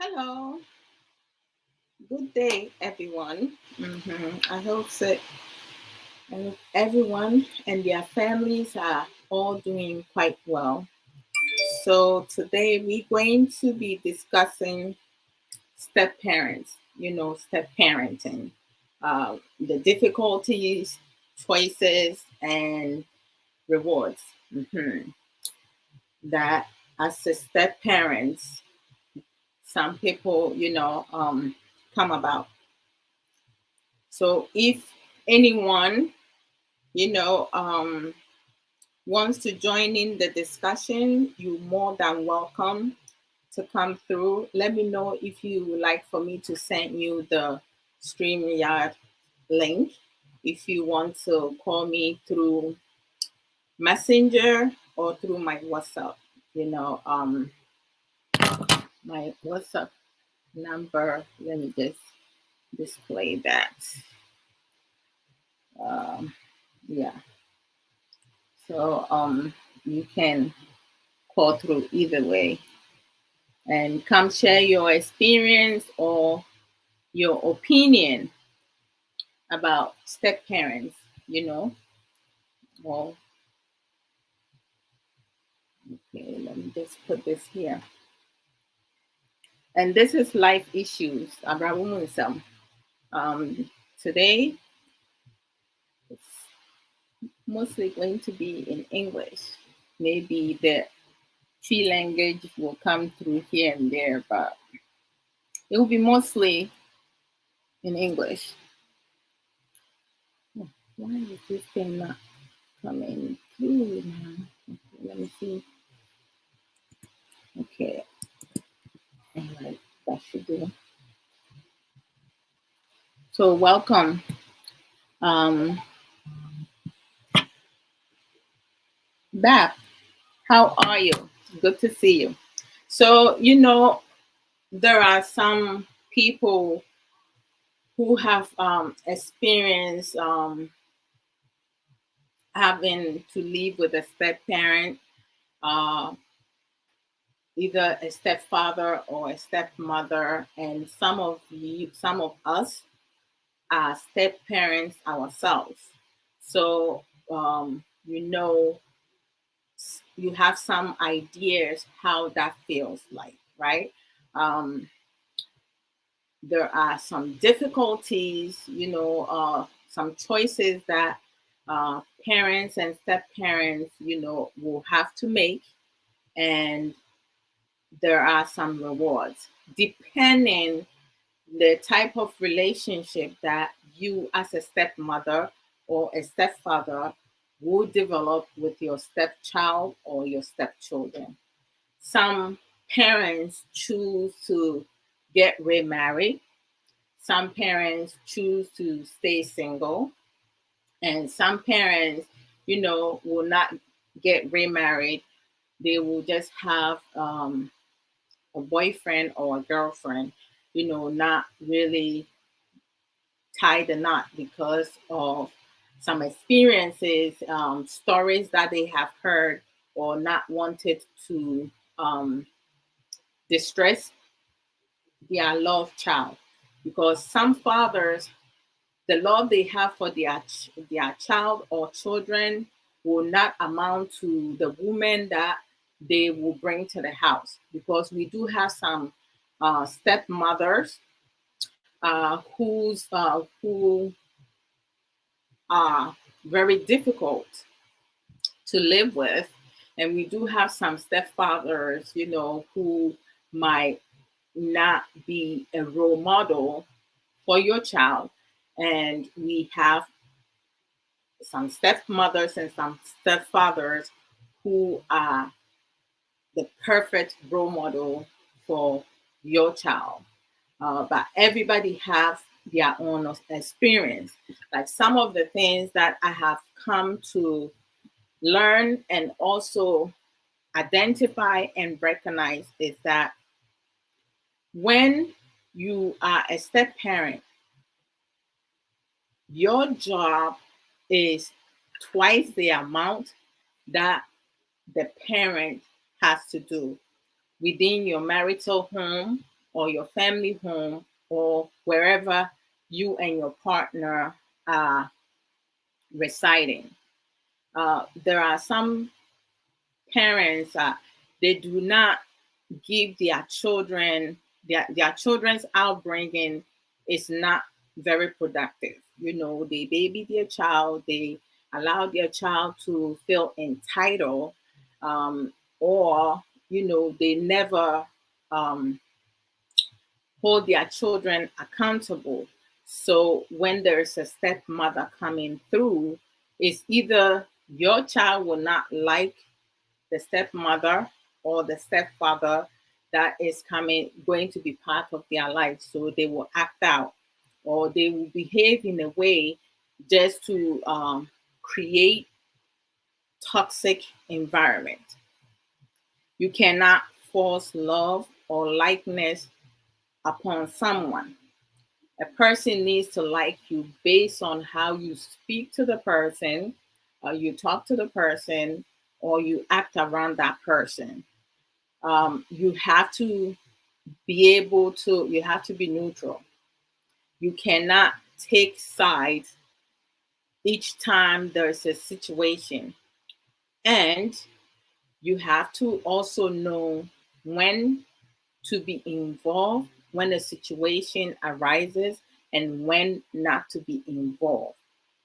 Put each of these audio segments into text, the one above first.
Hello, good day, everyone. I hope that everyone and their families are all doing quite well. So, today we're going to be discussing step parents, step parenting, the difficulties, choices, and rewards that as a step parents, some people, come about. So, if anyone you know, wants to join in the discussion, you're more than welcome to come through. Let me know if you would like for me to send you the StreamYard link. If you want to call me through Messenger or through my WhatsApp, you know, um, my WhatsApp number. Let me just display that. Um, yeah. So you can call through either way and come share your experience or your opinion about step parents, you know. Well, okay, let me just put this here. And this is life issues. Abrabo Mu Nsem. Today, it's mostly going to be in English. Maybe the tree language will come through here and there, but it will be mostly in English. Oh, why is this thing not coming through now? Okay, let me see. Okay, all right, that should do. So welcome, um, Beth. How are you? Good to see you. So there are some people who have experienced having to live with a step parent, uh, either a stepfather or a stepmother, and some of us are step parents ourselves. So you have some ideas how that feels like, right? Um, there are some difficulties, some choices that parents and step parents, will have to make, and there are some rewards depending the type of relationship that you as a stepmother or a stepfather will develop with your stepchild or your stepchildren. Some parents choose to get remarried. Some parents choose to stay single. And some parents, will not get remarried. They will just have a boyfriend or a girlfriend, not really tie the knot because of some experiences, stories that they have heard or not wanted to um, distress their love child. Because some fathers, the love they have for their child or children will not amount to the woman that they will bring to the house. Because we do have some stepmothers who are very difficult to live with. And we do have some stepfathers, who might not be a role model for your child. And we have some stepmothers and some stepfathers who are the perfect role model for your child. But everybody have their own experience. Like some of the things that I have come to learn and also identify and recognize is that when you are a step parent, your job is twice the amount that the parent has to do within your marital home or your family home or wherever you and your partner are residing. There are some parents, they do not give their children, their children's outbringing is not very productive. You know, they baby their child, they allow their child to feel entitled, or, you know, they never um, hold their children accountable. So when there's a stepmother coming through, it's either your child will not like the stepmother or the stepfather that is going to be part of their life. So they will act out or they will behave in a way just to create toxic environment. You cannot force love or likeness upon someone. A person needs to like you based on how you speak to the person, you talk to the person, or you act around that person. You have to you have to be neutral. You cannot take sides each time there's a situation. And you have to also know when to be involved when a situation arises and when not to be involved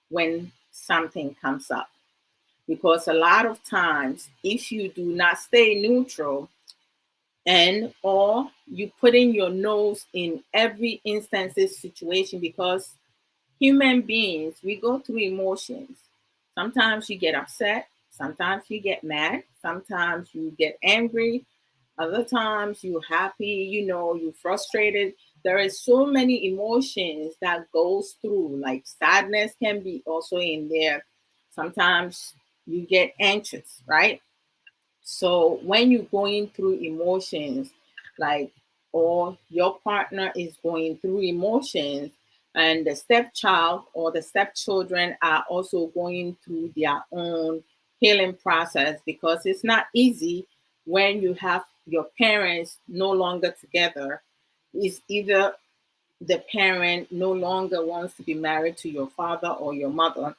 when something comes up. Because a lot of times, if you do not stay neutral, and or you putting your nose in every instance's situation, because human beings, we go through emotions. Sometimes you get upset, sometimes you get mad, sometimes you get angry, other times you're happy, you know, you're frustrated. There is so many emotions that goes through, like sadness can be also in there. Sometimes you get anxious, right? So when you're going through emotions, like, or your partner is going through emotions, and the stepchild or the stepchildren are also going through their own healing process, because it's not easy when you have your parents no longer together. It's either the parent no longer wants to be married to your father or your mother,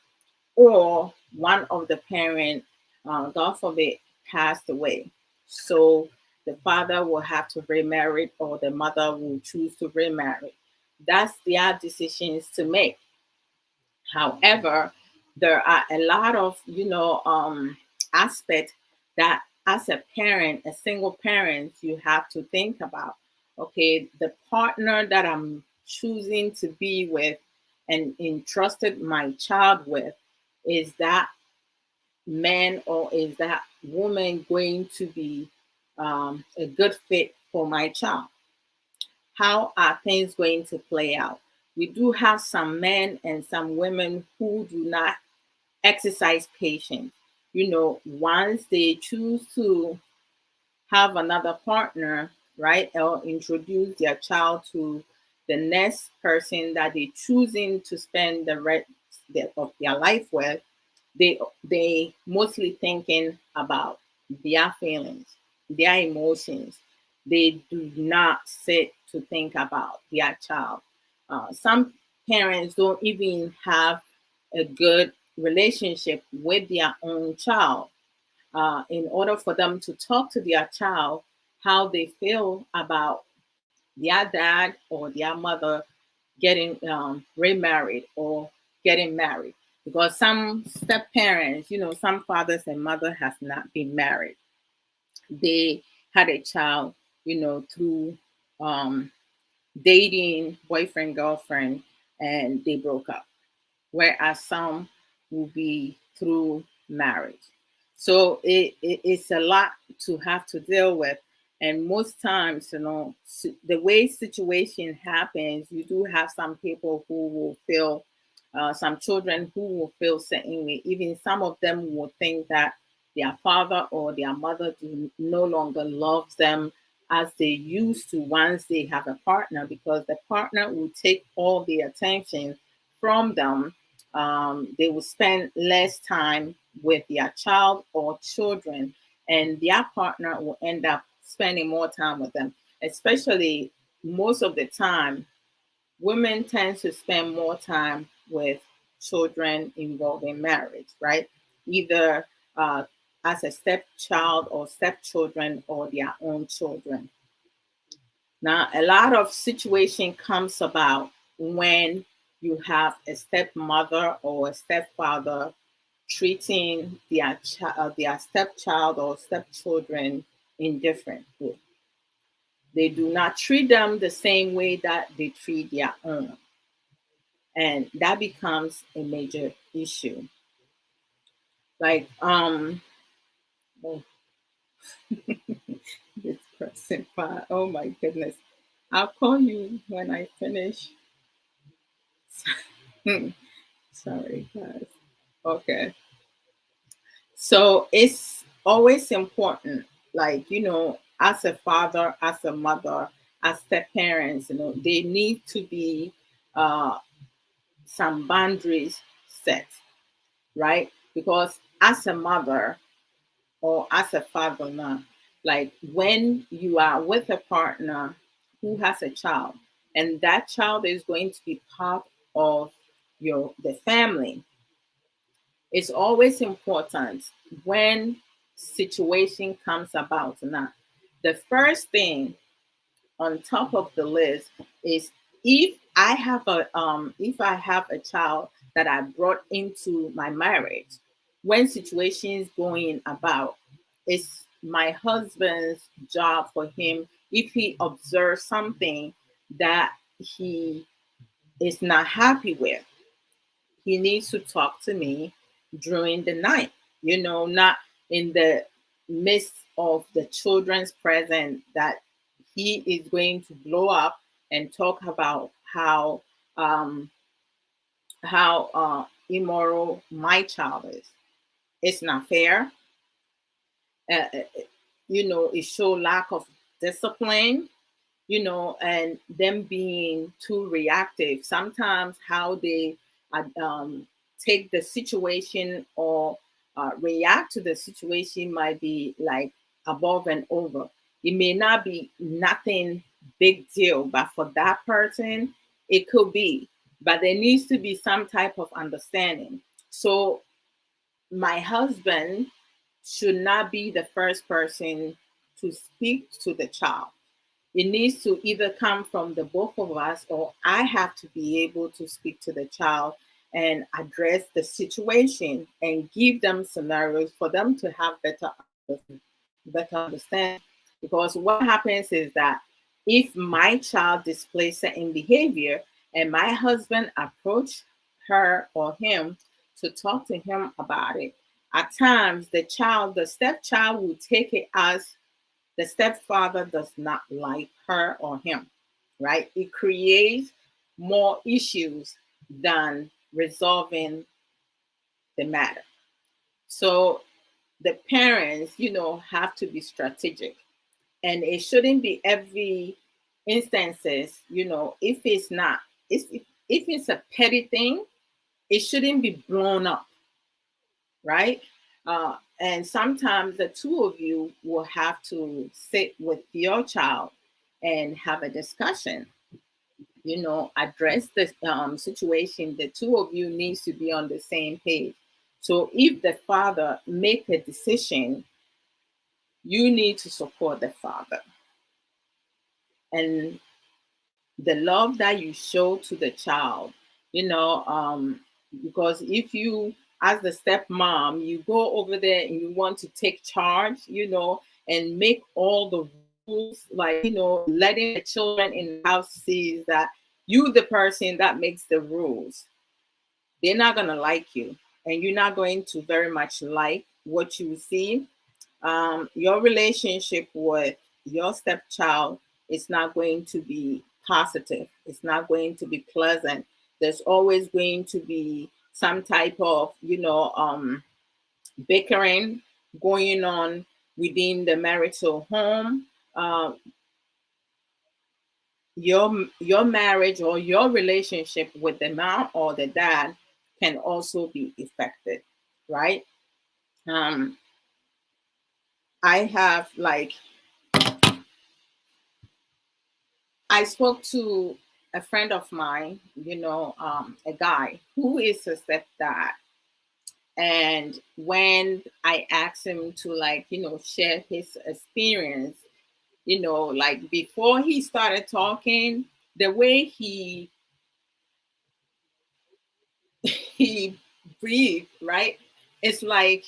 or one of the parent, God forbid, passed away. So the father will have to remarry, or the mother will choose to remarry. That's their decisions to make. However, there are a lot of, aspects that as a parent, a single parent, you have to think about. Okay, the partner that I'm choosing to be with and entrusted my child with, is that man or is that woman going to be a good fit for my child? How are things going to play out? We do have some men and some women who do not exercise patience. You know, once they choose to have another partner, right, or introduce their child to the next person that they're choosing to spend the rest of their life with, they mostly thinking about their feelings, their emotions. They do not sit to think about their child. Some parents don't even have a good relationship with their own child. In order for them to talk to their child how they feel about their dad or their mother getting remarried or getting married. Because some step parents, some fathers and mother has not been married. They had a child, through um, dating boyfriend, girlfriend, and they broke up, whereas some will be through marriage. So it's a lot to have to deal with. And most times, the way situation happens, you do have some people who will feel, some children who will feel certain way. Even some of them will think that their father or their mother no longer loves them as they used to once they have a partner, because the partner will take all the attention from them. They will spend less time with their child or children, and their partner will end up spending more time with them. Especially most of the time, women tend to spend more time with children involved in marriage, right? Either as a stepchild or stepchildren or their own children. Now, a lot of situation comes about when you have a stepmother or a stepfather treating their stepchild or stepchildren indifferently. They do not treat them the same way that they treat their own, and that becomes a major issue. Like, oh, this person, oh my goodness, I'll call you when I finish. Sorry, guys. Okay. So it's always important, like, as a father, as a mother, as step parents, they need to be uh, some boundaries set, right? Because as a mother or as a father now, like when you are with a partner who has a child, and that child is going to be part of the family, it's always important when situation comes about now. The first thing on top of the list is, if I have a child that I brought into my marriage, when situations going about, it's my husband's job for him, if he observes something that he is not happy with, he needs to talk to me during the night, not in the midst of the children's presence, that he is going to blow up and talk about um, how immoral my child is. It's not fair. It show lack of discipline, and them being too reactive. Sometimes how they take the situation or react to the situation might be like above and over. It may not be nothing big deal, but for that person, it could be. But there needs to be some type of understanding. So my husband should not be the first person to speak to the child. It needs to either come from the both of us, or I have to be able to speak to the child and address the situation and give them scenarios for them to have better understanding. Because what happens is that if my child displays certain behavior and my husband approach her or him to talk to him about it, at times the stepchild will take it as the stepfather does not like her or him, right? It creates more issues than resolving the matter. So the parents, have to be strategic, and it shouldn't be every instances, if it's not, if it's a petty thing, it shouldn't be blown up, right? And sometimes the two of you will have to sit with your child and have a discussion, address the situation. The two of you needs to be on the same page. So if the father make a decision, you need to support the father. And the love that you show to the child, because if you, as the stepmom, you go over there and you want to take charge, and make all the rules, like, letting the children in the house see that you the person that makes the rules, they're not going to like you, and you're not going to very much like what you see. Your relationship with your stepchild is not going to be positive. It's not going to be pleasant. There's always going to be some type of, bickering going on within the marital home. Your marriage or your relationship with the mom or the dad can also be affected, right? Um, I have I spoke to a friend of mine, a guy who is a stepdad. And when I asked him to, like, share his experience, like before he started talking, the way he breathed, right? It's like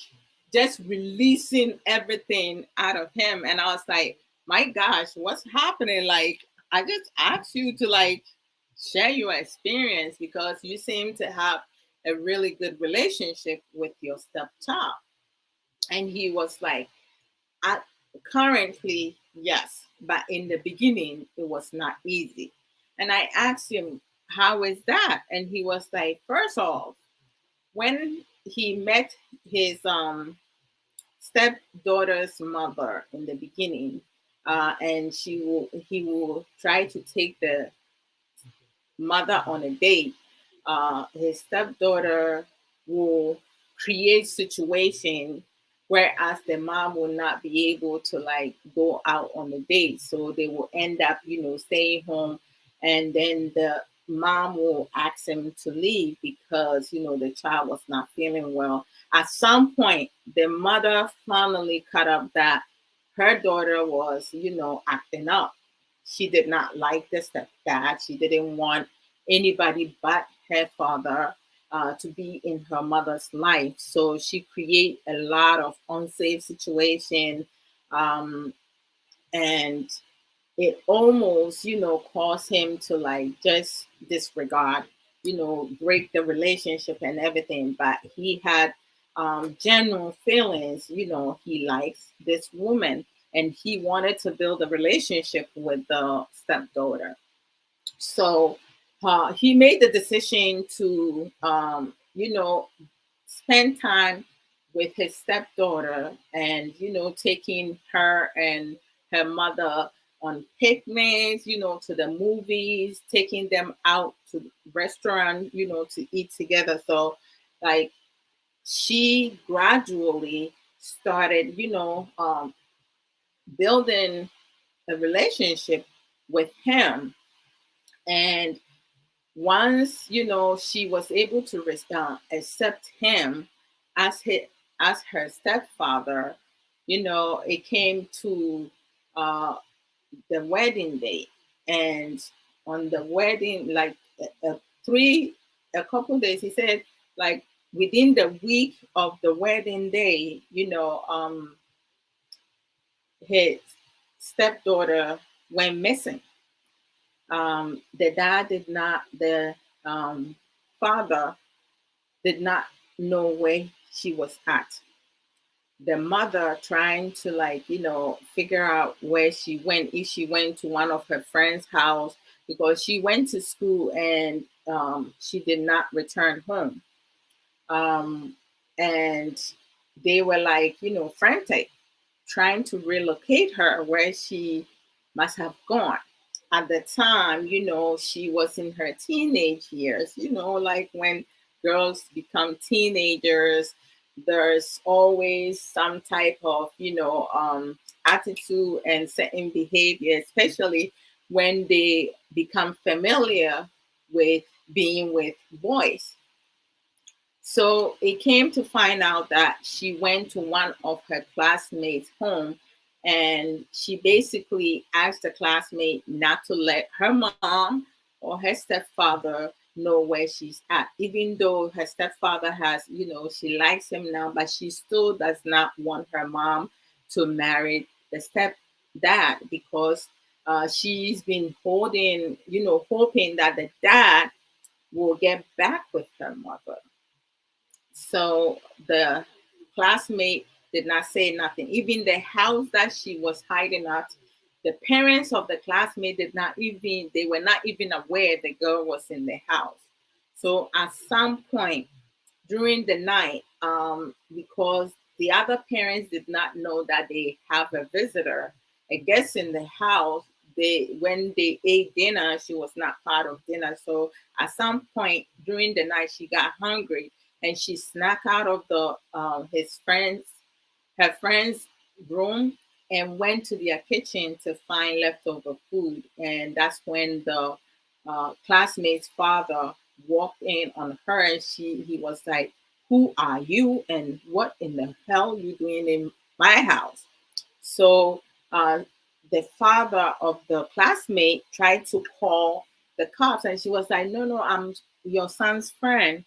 just releasing everything out of him. And I was like, my gosh, what's happening? Like, I just asked you to, like, share your experience because you seem to have a really good relationship with your stepchild. And he was like, I, currently, yes, but in the beginning, it was not easy. And I asked him, how is that? And he was like, first off, when he met his stepdaughter's mother in the beginning, and he will try to take the mother on a date, his stepdaughter will create situation whereas the mom will not be able to, like, go out on the date. So they will end up, staying home, and then the mom will ask him to leave because, the child was not feeling well. At some point, the mother finally cut up that her daughter was, acting up. She did not like the stepdad. She didn't want anybody but her father to be in her mother's life. So she create a lot of unsafe situation, um, and it almost, caused him to, like, just disregard, break the relationship and everything. But he had genuine feelings. He likes this woman, and he wanted to build a relationship with the stepdaughter. So he made the decision to, spend time with his stepdaughter, and, taking her and her mother on picnics, to the movies, taking them out to restaurant, to eat together. So, like, she gradually started, building a relationship with him. And once, she was able to accept him as his, as her stepfather, it came to uh, the wedding day. And on the wedding, like, a, a three a couple days, he said, like, within the week of the wedding day, his stepdaughter went missing. The dad did not, the father did not know where she was at. The mother trying to, like, figure out where she went, if she went to one of her friend's house, because she went to school and she did not return home. Um, and they were, like, frantic, trying to relocate her where she must have gone. At the time, she was in her teenage years, like when girls become teenagers, there's always some type of, attitude and certain behavior, especially when they become familiar with being with boys. So it came to find out that she went to one of her classmates' home, and she basically asked the classmate not to let her mom or her stepfather know where she's at. Even though her stepfather has, she likes him now, but she still does not want her mom to marry the stepdad because she's been holding, hoping that the dad will get back with her mother. So the classmate did not say nothing. Even the house that she was hiding at, the parents of the classmate did not even, they were not even aware the girl was in the house. So at some point during the night, because the other parents did not know that they have a visitor, I guess in the house, they, when they ate dinner, she was not part of dinner. So at some point during the night, she got hungry, and she snuck out of the his friends her friend's room, and went to their kitchen to find leftover food. And that's when the classmate's father walked in on her, and he was like, "Who are you? And what in the hell you doing in my house?" So uh, the father of the classmate tried to call the cops, and she was like, "No, no, I'm your son's friend."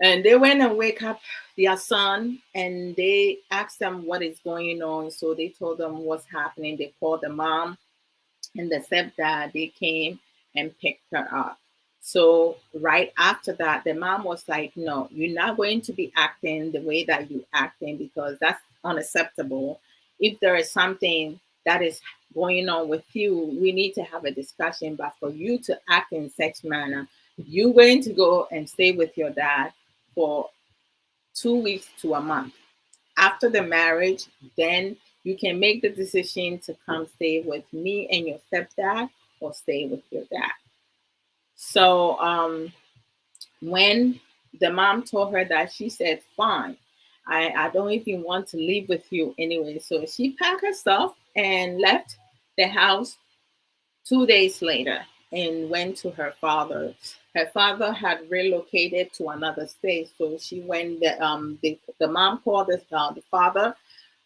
And they went and wake up their son, and they asked them what is going on. So they told them what's happening. They called the mom and the stepdad. They came and picked her up. So right after that, the mom was like, "No, you're not going to be acting the way that you acting, because that's unacceptable. If there is something that is going on with you, we need to have a discussion. But for you to act in such manner, you're going to go and stay with your dad for 2 weeks to a month. After the marriage, then you can make the decision to come stay with me and your stepdad, or stay with your dad." So when the mom told her that, she said, "Fine. I don't even want to live with you anyway." So she packed her stuff and left the house 2 days later and went to her father's. Her father had relocated to another state, so she went. The mom called the father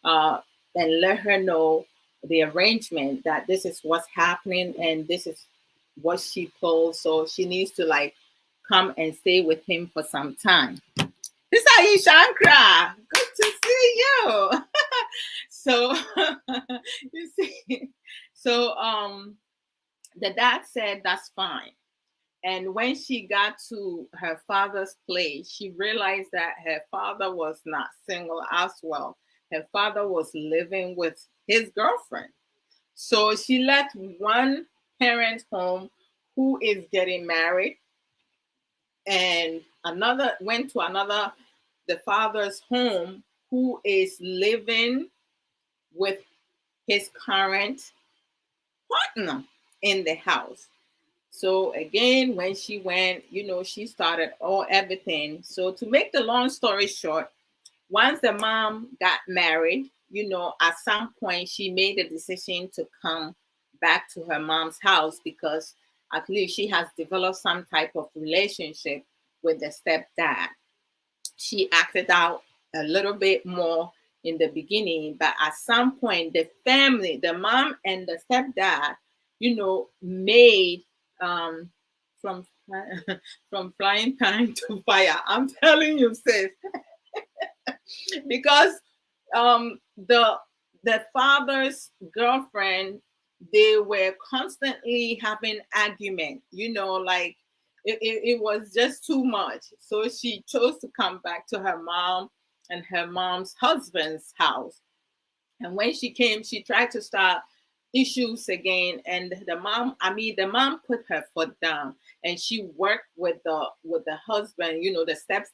uh, and let her know the arrangement, that this is what's happening and this is what she told. So she needs to like come and stay with him for some time. This is Aisha Shankra. Good to see you. So you see, so the dad said that's fine. And when she got to her father's place, she realized that her father was not single as well. Her father was living with his girlfriend. So she left one parent home who is getting married, and another went to another, the father's home, who is living with his current partner in the house. So again, when she went, she started everything. So to make the long story short, once the mom got married, at some point she made a decision to come back to her mom's house, because at least she has developed some type of relationship with the stepdad. She acted out a little bit more in the beginning, but at some point, the family, the mom and the stepdad, made um, from from frying pan to fire. I'm telling you, sis, because the father's girlfriend, they were constantly having argument, like it was just too much. So she chose to come back to her mom and her mom's husband's house. And when she came, she tried to start issues again. And the mom put her foot down, and she worked with the husband, the step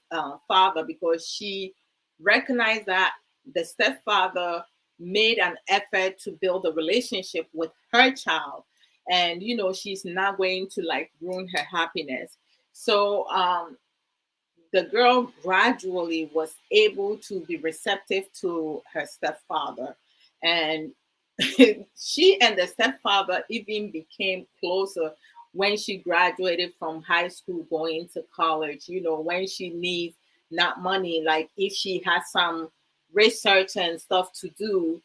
father, because she recognized that the stepfather made an effort to build a relationship with her child, and she's not going to like ruin her happiness. So the girl gradually was able to be receptive to her stepfather, and she and the stepfather even became closer when she graduated from high school going to college. When she needs not money, like if she has some research and stuff to do,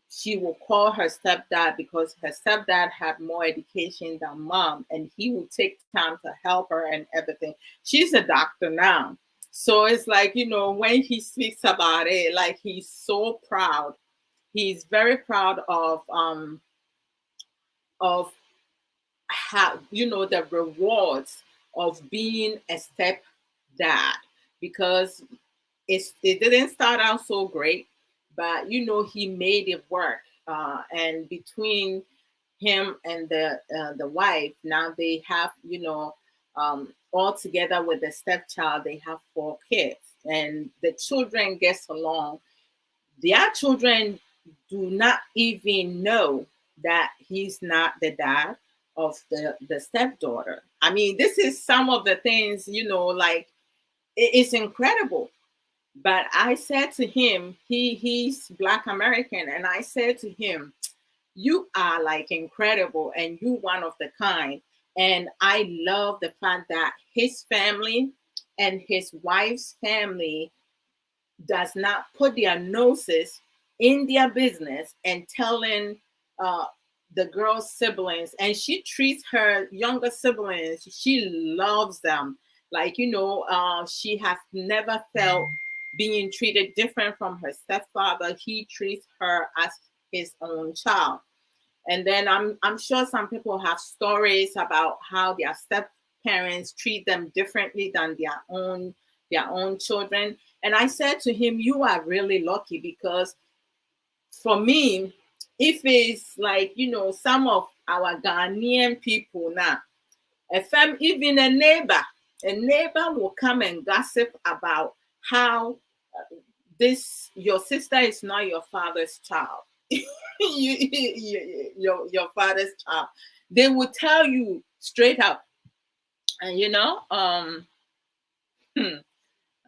she will call her stepdad, because her stepdad had more education than mom, and he will take time to help her and everything. She's a doctor now. So it's like, when he speaks about it, like he's so proud. He's very proud of how, the rewards of being a stepdad, because it didn't start out so great, but he made it work. And between him and the wife, now they have, all together with the stepchild, they have 4 kids, and the children gets along. Their children do not even know that he's not the dad of the stepdaughter. I mean, this is some of the things, like it's incredible. But I said to him, he's Black American, and I said to him, you are like incredible and you one of the kind. And I love the fact that his family and his wife's family does not put their noses in their business and telling uh, the girl's siblings, and she treats her younger siblings, she loves them. Like, she has never felt being treated different from her stepfather. He treats her as his own child. And then I'm sure some people have stories about how their step parents treat them differently than their own children. And I said to him, you are really lucky, because for me, if it's like, some of our Ghanaian people now, even a neighbor will come and gossip about how this your sister is not your father's child. Your father's child. They will tell you straight up. And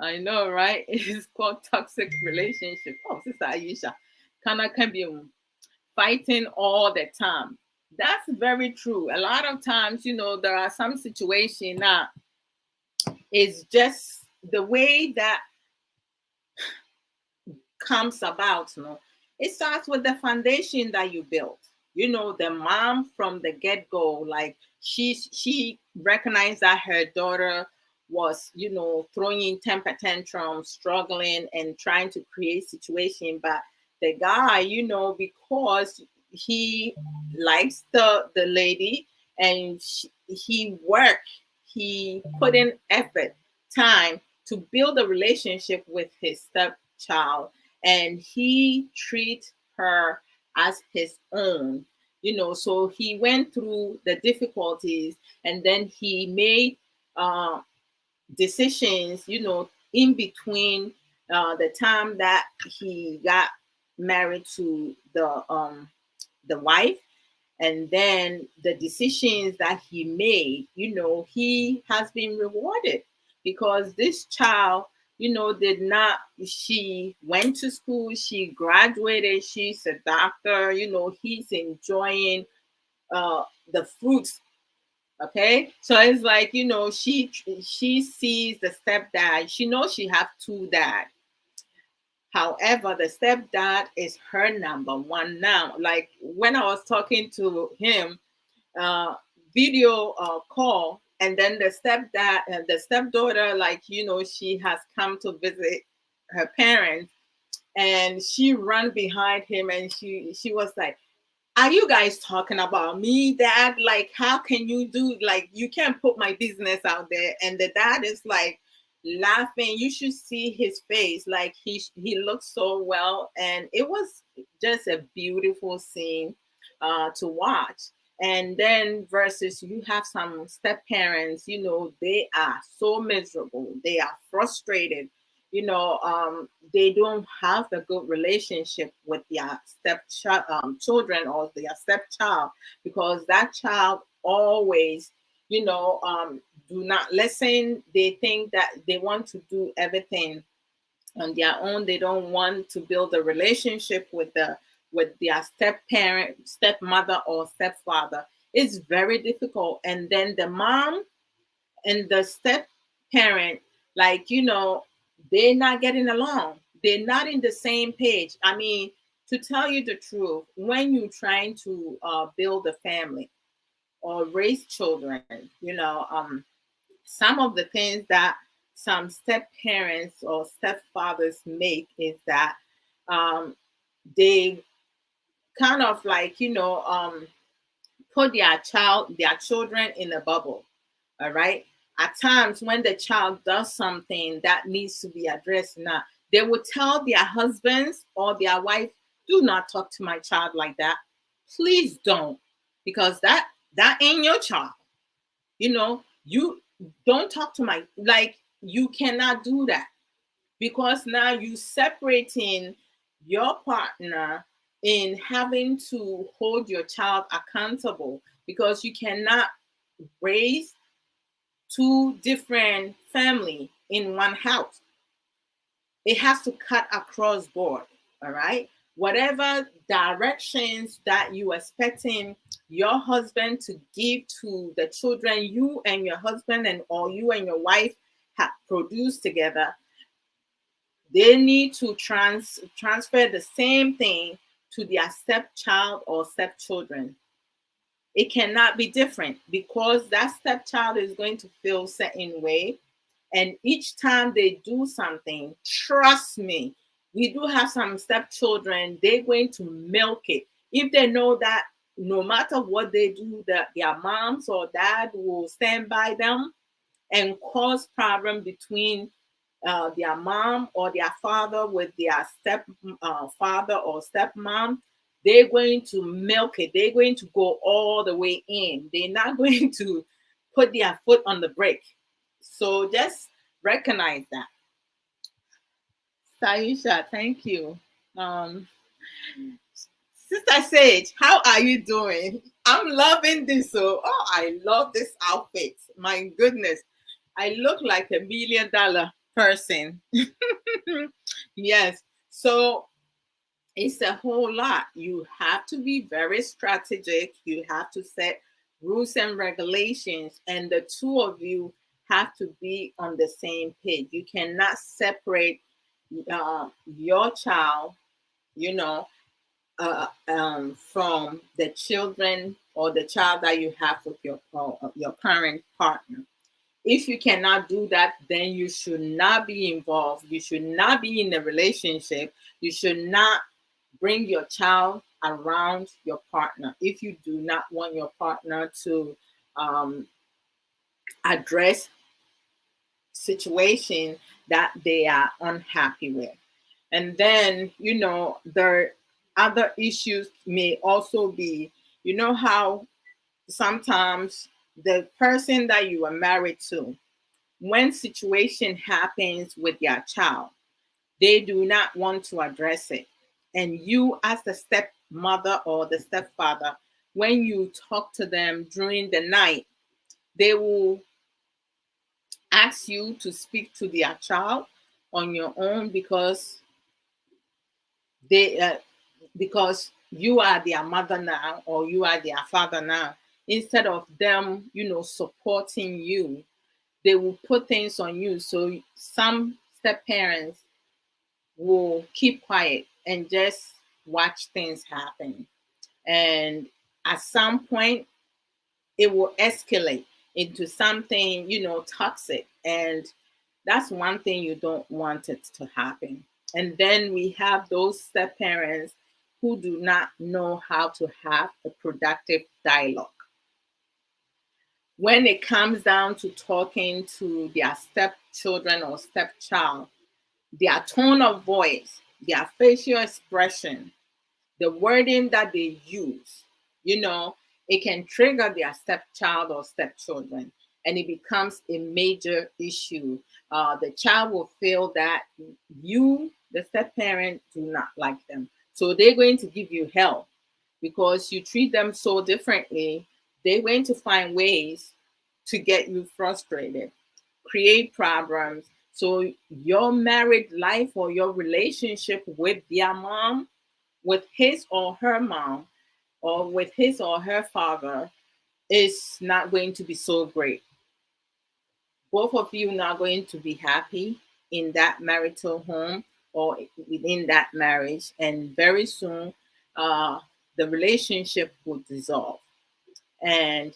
I know, right? It's called toxic relationship. Oh, Sister Aisha, can be fighting all the time. That's very true. A lot of times, there are some situations that it's just the way that comes about. It starts with the foundation that you built. The mom from the get-go, like she recognized that her daughter was, throwing temper tantrums, struggling and trying to create situation. But the guy, because he likes the lady, and he worked, he put in effort, time to build a relationship with his stepchild, and he treats her as his own. So he went through the difficulties, and then he made uh, decisions, in between the time that he got married to the wife, and then the decisions that he made, he has been rewarded, because this child, did not, she went to school, she graduated, she's a doctor, he's enjoying the fruits. Okay, so it's like, she sees the stepdad, she knows she have two dads. However, the stepdad is her number one now. Like when I was talking to him, uh, video call, and then the stepdad and the stepdaughter, like, she has come to visit her parents, and she ran behind him, and she was like, are you guys talking about me, dad? Like, how can you do, like, you can't put my business out there? And the dad is like laughing. You should see his face. Like, he looks so well. And it was just a beautiful scene to watch. And then versus you have some step parents, they are so miserable. They are frustrated. They don't have a good relationship with their children or their stepchild, because that child always, do not listen. They think that they want to do everything on their own. They don't want to build a relationship with their step parent, stepmother, or stepfather. It's very difficult. And then the mom and the step parent, like, they're not getting along. They're not in the same page. I mean, to tell you the truth, when you're trying to build a family or raise children, some of the things that some step parents or stepfathers make is that they kind of like, put their children in a bubble. All right. At times when the child does something that needs to be addressed now, they will tell their husbands or their wife, do not talk to my child like that. Please don't. Because that ain't your child. You don't talk to my, like, you cannot do that, because now you separating your partner in having to hold your child accountable, because you cannot raise two different family in one house. It has to cut across board. All right. Whatever directions that you are expecting your husband to give to the children you and your husband and or you and your wife have produced together, they need to transfer the same thing to their stepchild or stepchildren. It cannot be different because that stepchild is going to feel certain way. And each time they do something, trust me, we do have some stepchildren, they're going to milk it. If they know that no matter what they do, that their moms or dad will stand by them and cause problem between their mom or their father with their step father or stepmom, they're going to milk it. They're going to go all the way in. They're not going to put their foot on the brake. So just recognize that. Saisha, thank you. Um, Sister Sage, how are you doing? I'm loving this. So, oh, I love this outfit. My goodness, I look like $1 million person. Yes. So it's a whole lot. You have to be very strategic. You have to set rules and regulations, and the two of you have to be on the same page. You cannot separate your child, you know, from the children or the child that you have with your current partner. If you cannot do that, then you should not be involved. You should not be in a relationship. You should not bring your child around your partner if you do not want your partner to um, address situation that they are unhappy with. And then, there other issues may also be, how sometimes the person that you are married to, when situation happens with your child, they do not want to address it. And you, as the stepmother or the stepfather, when you talk to them during the night, they will ask you to speak to their child on your own they because you are their mother now or you are their father now. Instead of them, supporting you, they will put things on you. So some step parents will keep quiet and just watch things happen. And at some point, it will escalate into something, toxic. And that's one thing you don't want it to happen. And then we have those step parents who do not know how to have a productive dialogue. When it comes down to talking to their stepchildren or stepchild, their tone of voice, their facial expression, the wording that they use, you know, it can trigger their stepchild or stepchildren, and it becomes a major issue. The child will feel that you, the step parent, do not like them. So they're going to give you hell because you treat them so differently. They're going to find ways to get you frustrated, create problems. So your married life or your relationship with their mom, with his or her mom, or with his or her father is not going to be so great. Both of you not going to be happy in that marital home or within that marriage, and very soon the relationship will dissolve, and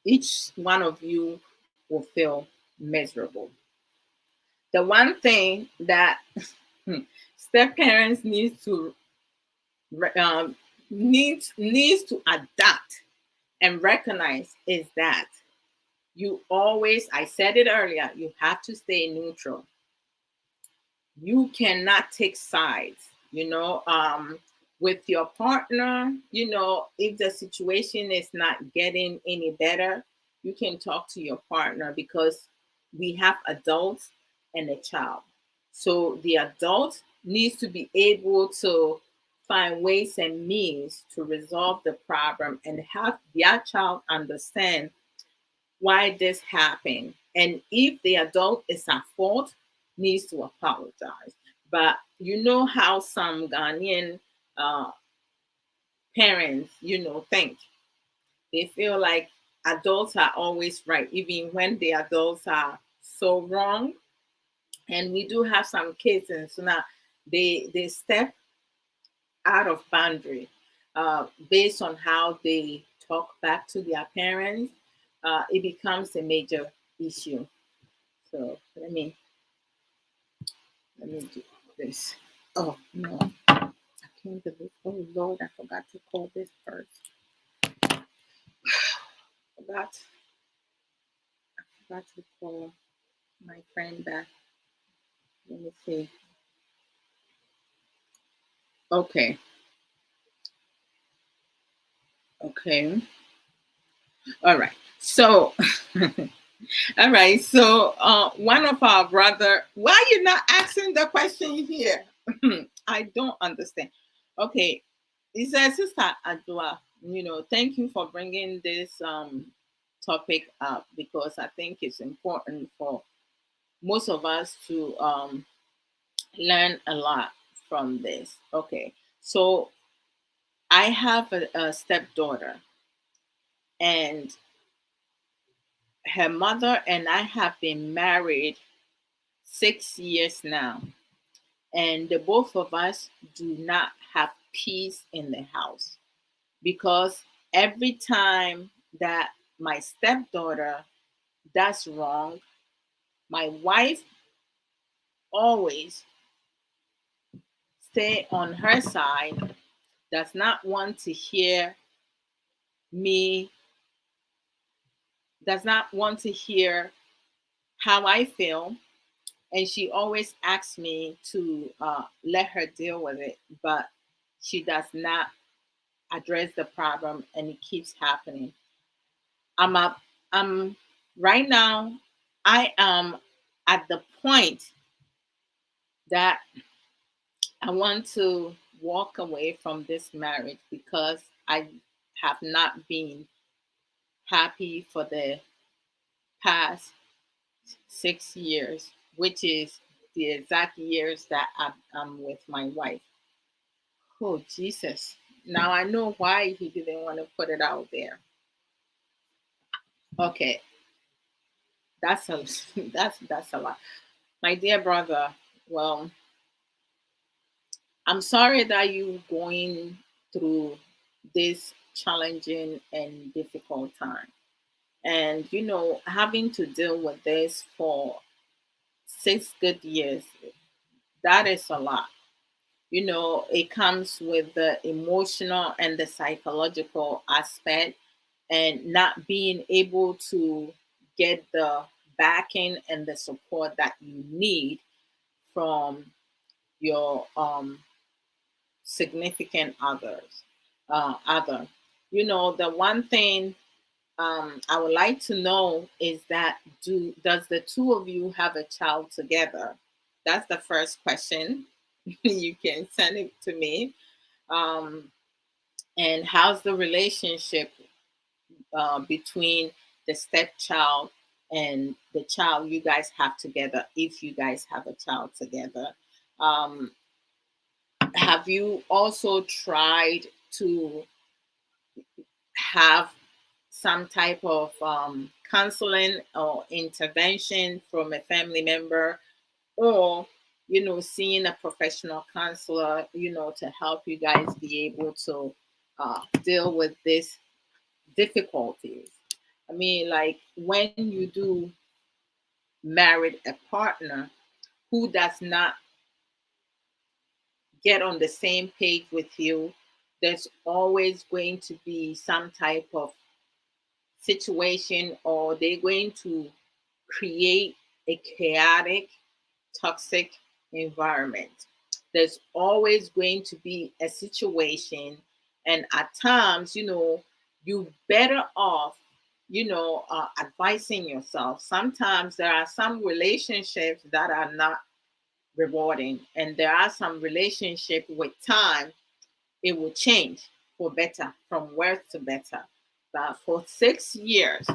each one of you will feel miserable. The one thing that step parents um, needs to adapt and recognize is that you always, I said it earlier, you have to stay neutral. You cannot take sides, with your partner. If the situation is not getting any better, you can talk to your partner because we have adults and a child. So the adult needs to be able to find ways and means to resolve the problem and have their child understand why this happened. And if the adult is at fault, needs to apologize. But you know how some Ghanaian uh, parents, think. They feel like adults are always right, even when the adults are so wrong. And we do have some kids, and so now they step out of boundary based on how they talk back to their parents. It becomes a major issue. So let me do this. Oh no, I can't believe. Oh Lord, I forgot to call this first. Forgot. Forgot to call my friend back. Let me see. Okay. Okay. All right. So, all right. So, one of our brother, why you not asking the question here? I don't understand. Okay. He says, Sister Adwa, thank you for bringing this topic up, because I think it's important for most of us to learn a lot from this. Okay. So, I have a stepdaughter, and her mother and I have been married 6 years now, and the both of us do not have peace in the house, because every time that my stepdaughter does wrong, my wife always stay on her side, does not want to hear me, does not want to hear how I feel, and she always asks me to let her deal with it, but she does not address the problem, and it keeps happening. I'm up. I'm right now. I am at the point that I want to walk away from this marriage, because I have not been happy for the past 6 years, which is the exact years that I'm with my wife. Oh Jesus! Now I know why he didn't want to put it out there. Okay, that's a that's a lot, my dear brother. Well, I'm sorry that you're going through this challenging and difficult time, and having to deal with this for 6 good years. That is a lot. It comes with the emotional and the psychological aspect, and not being able to get the backing and the support that you need from your significant other. The one thing I would like to know is that does the two of you have a child together? That's the first question. You can send it to me. Um, and how's the relationship between the stepchild and the child you guys have together, if you guys have a child together? Um, have you also tried to have some type of counseling or intervention from a family member, or seeing a professional counselor, to help you guys be able to deal with these difficulties? I mean, like, when you do marry a partner who does not get on the same page with you, there's always going to be some type of situation, or they're going to create a chaotic, toxic environment. There's always going to be a situation, and at times, you better off, advising yourself. Sometimes there are some relationships that are not rewarding, and there are some relationships with time it will change for better, from worse to better. But for 6 years,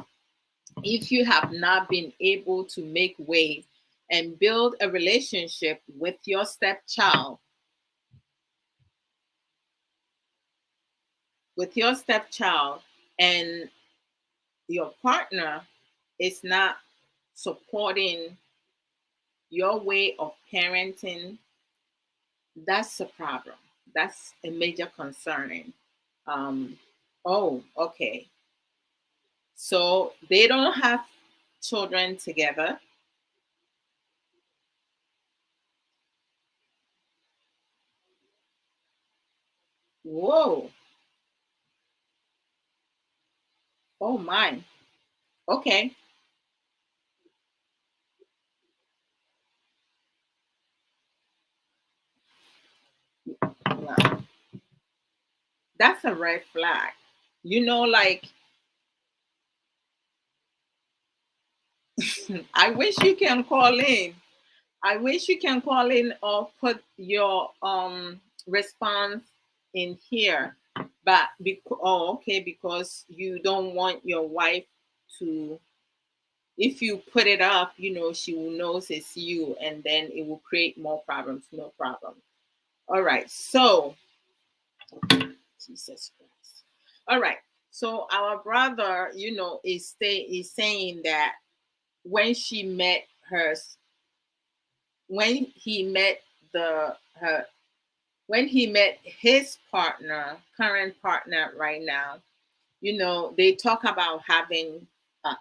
if you have not been able to make way and build a relationship with your stepchild, and your partner is not supporting your way of parenting, that's a problem. That's a major concerning. Um, oh, okay. So they don't have children together. Whoa. Oh my. Okay. Yeah. That's a red flag. Like, I wish you can call in. I wish you can call in or put your response in here. But okay, because you don't want your wife to, if you put it up, she will knows it's you, and then it will create more problems. No problem. All right. So, Jesus Christ. All right. So our brother, is saying that when she met her, when he met the her when he met his partner, current partner right now, they talk about having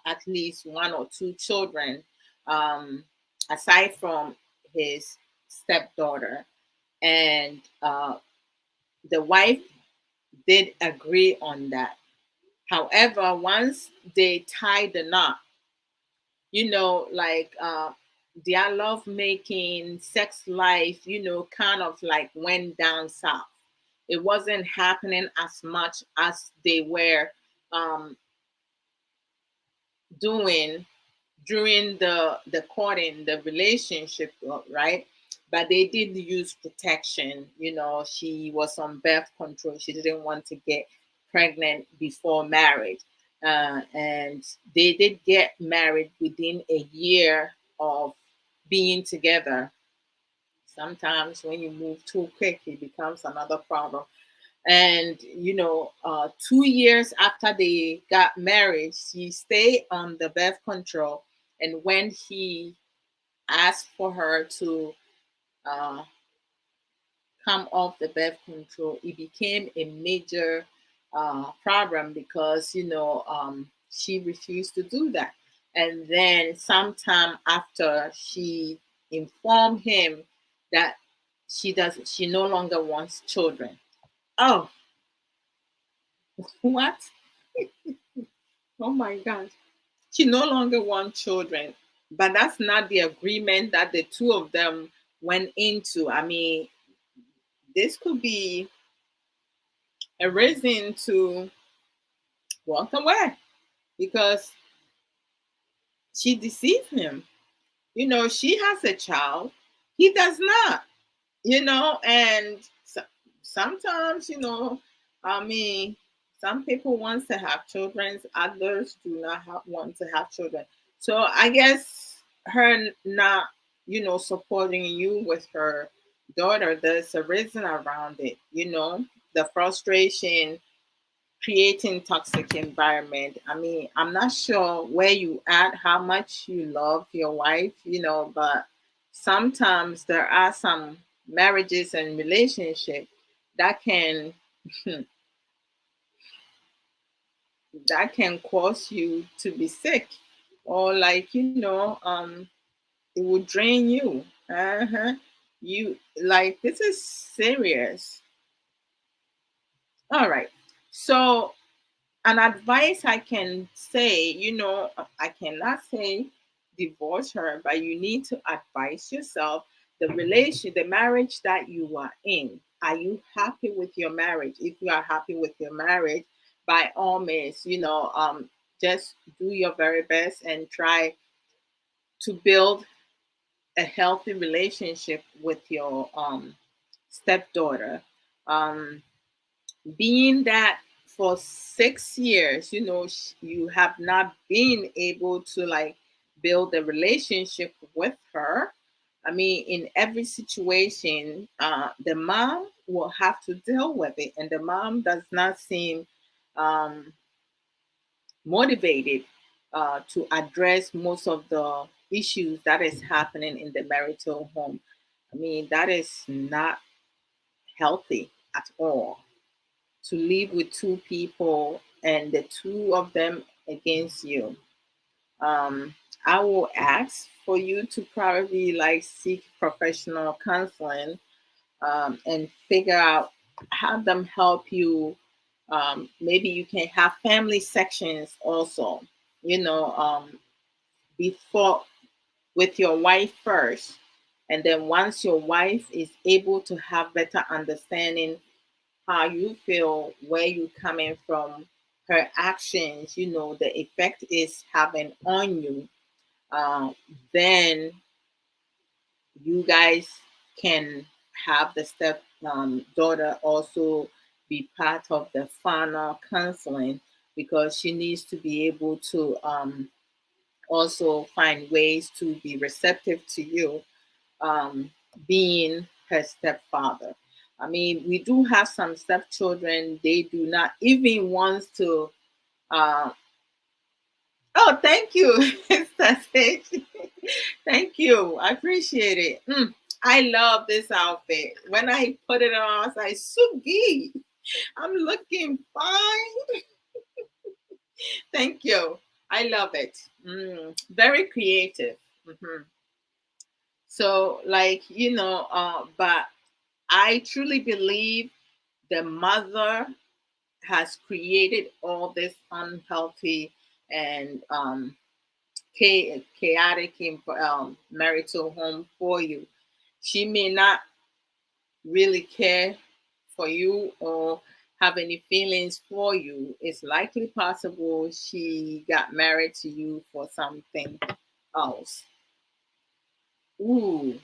at least one or two children, um, aside from his stepdaughter. And the wife did agree on that. However, once they tied the knot, like their love making, sex life, kind of like went down south. It wasn't happening as much as they were um, doing during the courting, the relationship, right? But they did use protection. She was on birth control. She didn't want to get pregnant before marriage. And they did get married within a year of being together. Sometimes when you move too quick, it becomes another problem. And 2 years after they got married, she stayed on the birth control. And when he asked for her to uh, come off the birth control, it became a major problem because she refused to do that. And then sometime after, she informed him that she no longer wants children. Oh, what? Oh my God. She no longer wants children. But that's not the agreement that the two of them went into. I mean, this could be a reason to walk away because she deceived him. She has a child, he does not. And sometimes, I mean, some people want to have children, others do not want to have children. So I guess her not, supporting you with her daughter, there's a reason around it. The frustration, creating toxic environment. I mean, I'm not sure where you at, how much you love your wife, but sometimes there are some marriages and relationships that can that can cause you to be sick, or like it will drain you. You, like, this is serious. All right. So an advice I can say, I cannot say divorce her, but you need to advise yourself, the marriage that you are in. Are you happy with your marriage? If you are happy with your marriage, by all means, just do your very best and try to build a healthy relationship with your stepdaughter. Um, Being that for 6 years, you have not been able to, like, build a relationship with her. I mean, in every situation, the mom will have to deal with it, and the mom does not seem um, motivated to address most of the issues that is happening in the marital home. I mean, that is not healthy at all. To live with two people and the two of them against you. um, I will ask for you to probably like seek professional counseling, and figure out, have them help you. Maybe you can have family sections also, you know, before, with your wife first. And then once your wife is able to have better understanding how you feel, where you coming from, her actions, the effect is having on you, um, then you guys can have the step daughter also be part of the final counseling, because she needs to be able to also find ways to be receptive to you, um, being her stepfather. I mean, we do have some stepchildren, they do not even want to. Uh, oh, thank you, Sister Sage. Thank you. I appreciate it. I love this outfit. When I put it on, I was like, Sugi, I'm looking fine. Thank you. I love it. Very creative. So, like, but I truly believe the mother has created all this unhealthy and chaotic marital home for you. She may not really care for you or have any feelings for you. It's likely possible she got married to you for something else. Ooh.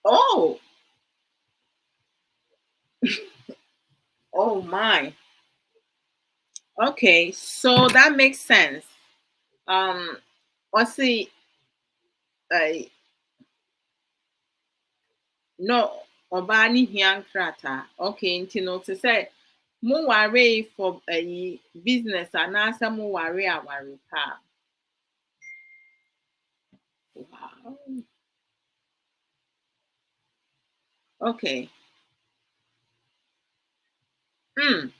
Oh, oh my. Okay, so that makes sense. Um, let's see. Uh, no, ɔbaa ne hia nkrataa. Okay, nti no te sɛ mo ware for business anaasɛ mo ware aware pa. Wow. Okay. Ɛne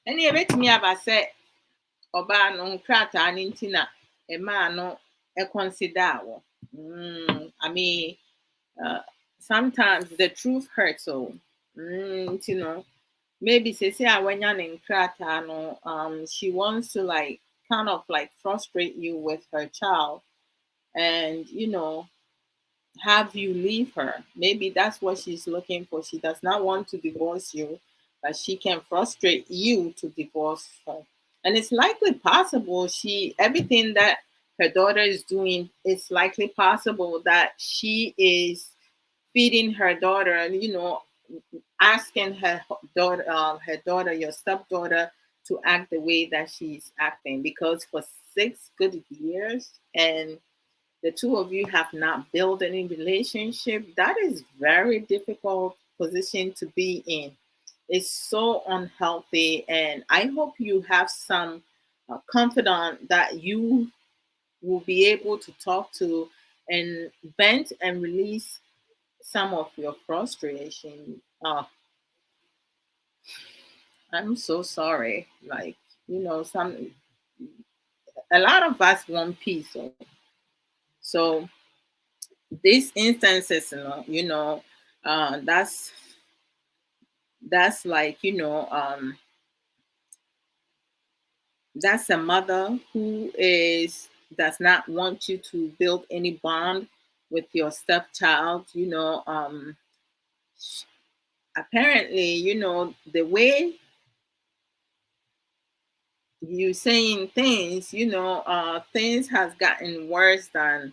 ebetumi aba sɛ ɔbaa no nkrataa ne nti na mmaa no consider wɔ. I mean, uh, sometimes the truth hurts. So, maybe say a wanya ne nkrataa no, she wants to like kind of like frustrate you with her child, and have you leave her. Maybe that's what she's looking for. She does not want to divorce you, but she can frustrate you to divorce her. And it's likely possible everything that her daughter is doing, it's likely possible that she is feeding her daughter and asking her daughter, your stepdaughter, to act the way that she's acting, because for 6 good years and the two of you have not built any relationship, that is very difficult position to be in. It's so unhealthy, and I hope you have some confidant that you will be able to talk to and vent and release some of your frustration. I'm so sorry. Like, some a lot of us want peace. So these instances, that's like, that's a mother who does not want you to build any bond with your stepchild. Apparently, the way you saying things, things has gotten worse than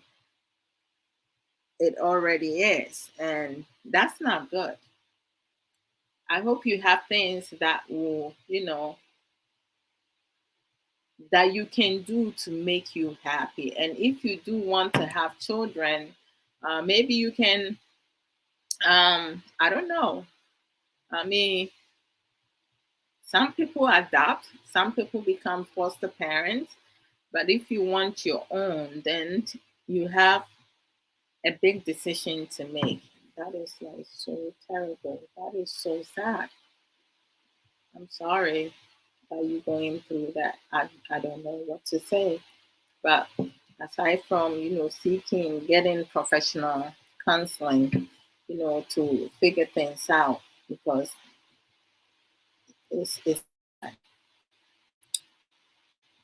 it already is, and that's not good. I hope you have things that will, that you can do to make you happy. And if you do want to have children, maybe you can, I don't know. I mean, some people adopt, some people become foster parents, but if you want your own, then you have a big decision to make. That is like so terrible. That is so sad. I'm sorry that you're going through that. I don't know what to say. But aside from, seeking, getting professional counseling, to figure things out, because it's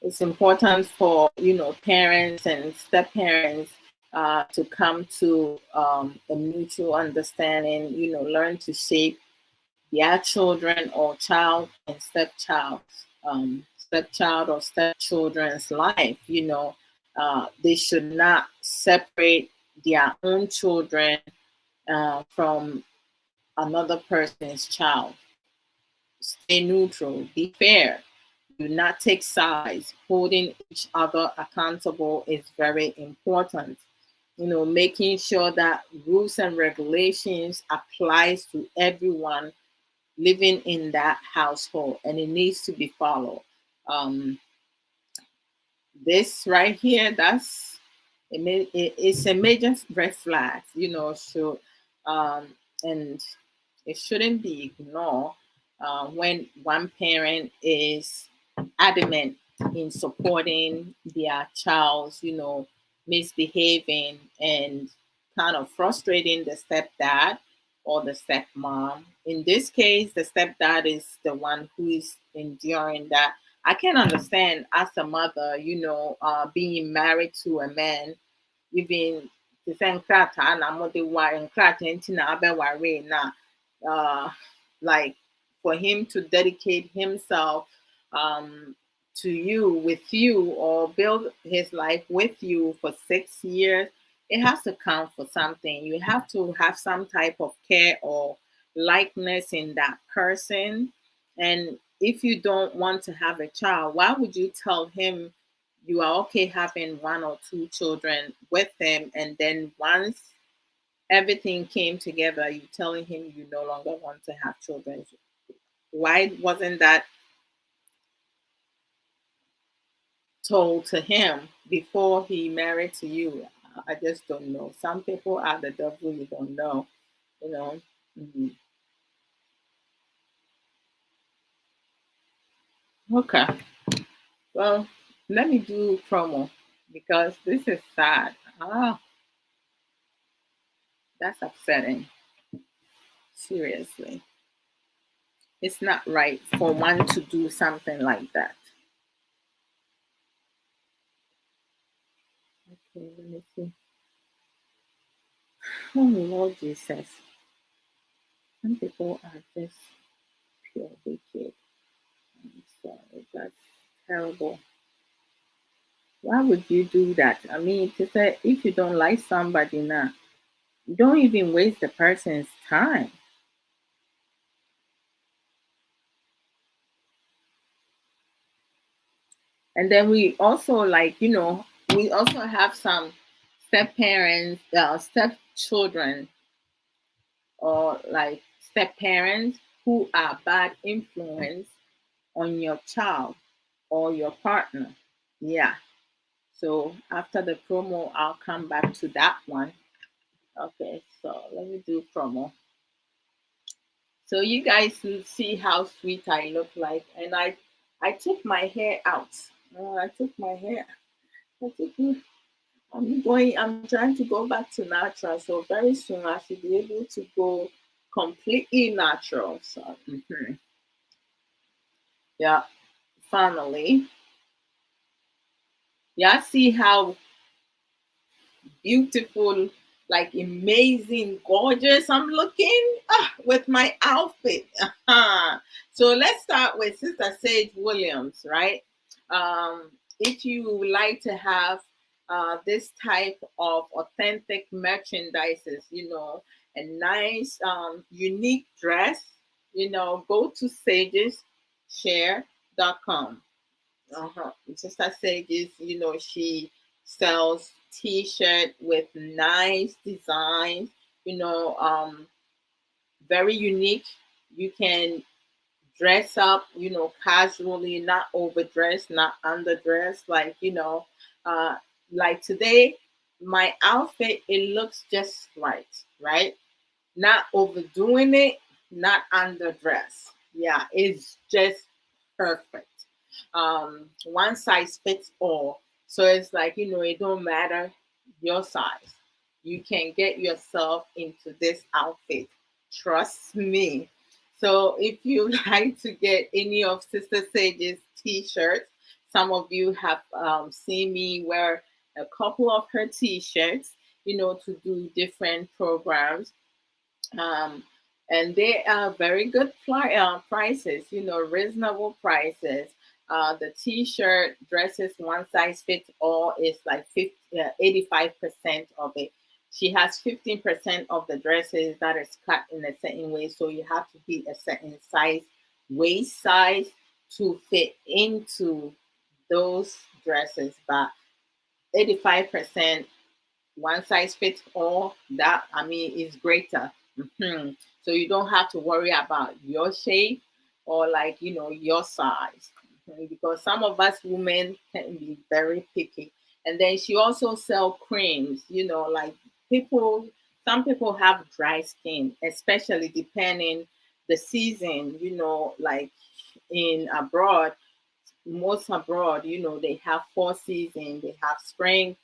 it's important for, parents and step parents to come to a mutual understanding, learn to shape their children or child and stepchild or stepchildren's life. They should not separate their own children from another person's child. Stay neutral, be fair, do not take sides. Holding each other accountable is very important. Making sure that rules and regulations applies to everyone living in that household, and it needs to be followed. Um, this right here, it's a major red flag, so and it shouldn't be ignored when one parent is adamant in supporting their child's, misbehaving and kind of frustrating the stepdad or the stepmom. In this case, the stepdad is the one who is enduring that. I can understand as a mother, being married to a man, even the same krataa na mode war and krataa na abeware na uh like for him to dedicate himself um to you, with you, or build his life with you for 6 years, it has to count for something. You have to have some type of care or likeness in that person. And if you don't want to have a child, why would you tell him you are okay having one or two children with him, and then once everything came together, you telling him you no longer want to have children? Why wasn't that told to him before he married to you? I just don't know. Some people are the devil you don't know, you know. Mhm. Okay, well, let me do promo because this is sad. Ah, that's upsetting. Seriously, it's not right for one to do something like that. Okay, let me see. Oh Lord Jesus, some people are just pure wicked. I'm sorry, that's terrible. Why would you do that? I mean, to say if you don't like somebody now, don't even waste the person's time. And then we also like, we also have some step parents, step children, or like step parents who are bad influence on your child or your partner. Yeah. So after the promo, I'll come back to that one. Okay, so let me do promo. So you guys will see how sweet I look like, and I took my hair out. I took my hair. I took my, I'm going. I'm trying to go back to natural. So very soon I should be able to go completely natural. So yeah, finally, yeah. See how beautiful, like amazing, gorgeous I'm looking with my outfit. So let's start with Sister Sage Williams, right? If you would like to have this type of authentic merchandises, a nice, unique dress, go to sageshare.com. Sister Sages, she sells t-shirt with nice designs, you know, very unique. You can dress up, casually, not overdressed, not underdressed. Uh, like today, my outfit, it looks just right? Not overdoing it, not underdressed. Yeah, it's just perfect. One size fits all. So it's like, it don't matter your size. You can get yourself into this outfit. Trust me. So if you like to get any of Sister Sage's t-shirts, some of you have seen me wear a couple of her t-shirts, to do different programs. um, and they are very good prices, reasonable prices. The t-shirt dresses one size fits all is like 85% of it. She has 15% of the dresses that is cut in a certain way, so you have to be a certain size, waist size, to fit into those dresses. But 85% one size fits all, that, I mean, is greater. Mhm. So you don't have to worry about your shape or, like, your size. Mhm. Because some of us women can be very picky. And then she also sell creams, like, people some people have dry skin, especially depending the season, like in abroad. Most abroad, they have four seasons. They have spring,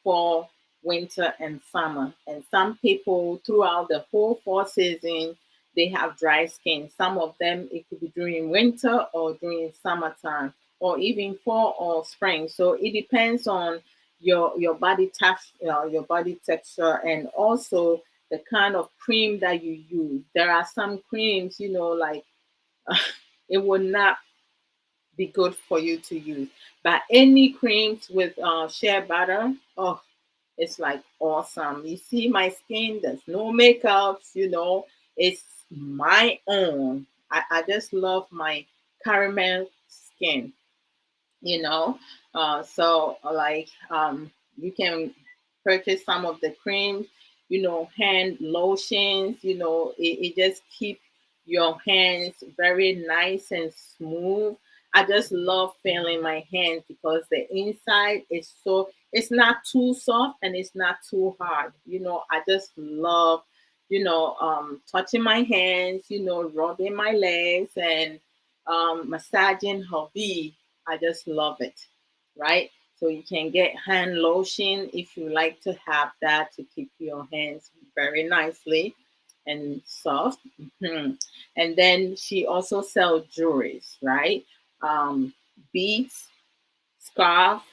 fall, winter, and summer. And some people throughout the whole four season, they have dry skin. Some of them, it could be during winter or during summertime, or even fall or spring. So it depends on your body your body texture, and also the kind of cream that you use. There are some creams, like it will not be good for you to use. But any creams with shea butter, oh, it's like awesome. You see my skin, there's no makeups, it's my own. I just love my caramel skin, you know. So like you can purchase some of the creams, hand lotions, it just keep your hands very nice and smooth. I just love feeling my hands because the inside is so, it's not too soft and it's not too hard. I just love, touching my hands, rubbing my legs and massaging hubby. I just love it, right? So you can get hand lotion if you like to have that to keep your hands very nicely and soft. Mhm. And then she also sells jewelries, right? Beads, scarf,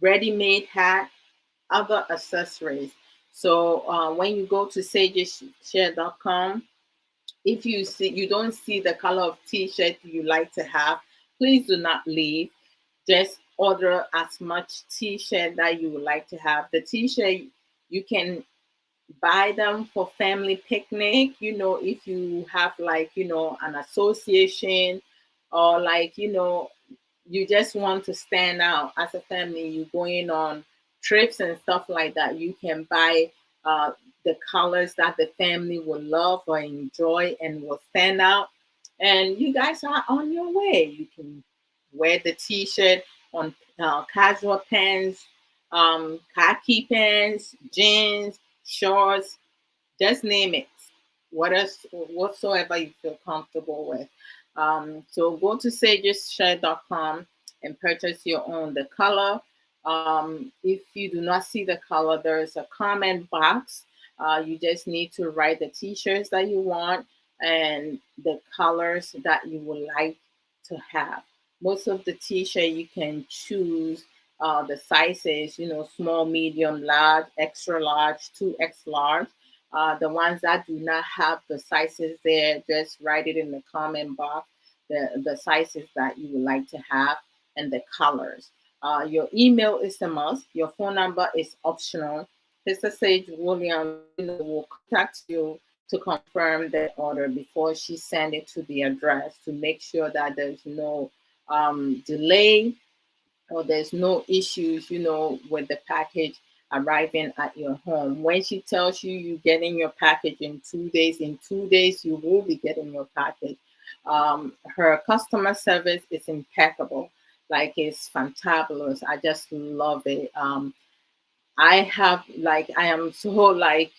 ready-made hat, other accessories. So when you go to sageshare.com, if you don't see the color of t-shirt you like to have, please do not leave. Just order as much t-shirt that you would like to have. The t-shirt, you can buy them for family picnic, if you have, like, an association, or like, you just want to stand out as a family, you going on trips and stuff like that, you can buy uh, the colors that the family will love or enjoy and will stand out, and you guys are on your way. You can wear the t-shirt on casual pants, khaki pants, jeans, shorts, just name it. Whatsoever you feel comfortable with. So go to sageshare.com and purchase your own. The color, if you do not see the color, there is a comment box. You just need to write the t-shirts that you want and the colors that you would like to have. Most of the t-shirt you can choose the sizes, small, medium, large, extra large, 2X large. The ones that do not have the sizes there, just write it in the comment box, the sizes that you would like to have and the colors. Your email is a must. Your phone number is optional. Sister Sage Williams, will contact you to confirm the order before she send it to the address to make sure that there's no delay, or there's no issues, with the package arriving at your home. When she tells you you're getting your package in 2 days, you will be getting your package. Her customer service is impeccable. Like, it's fantabulous. I just love it. I am so, I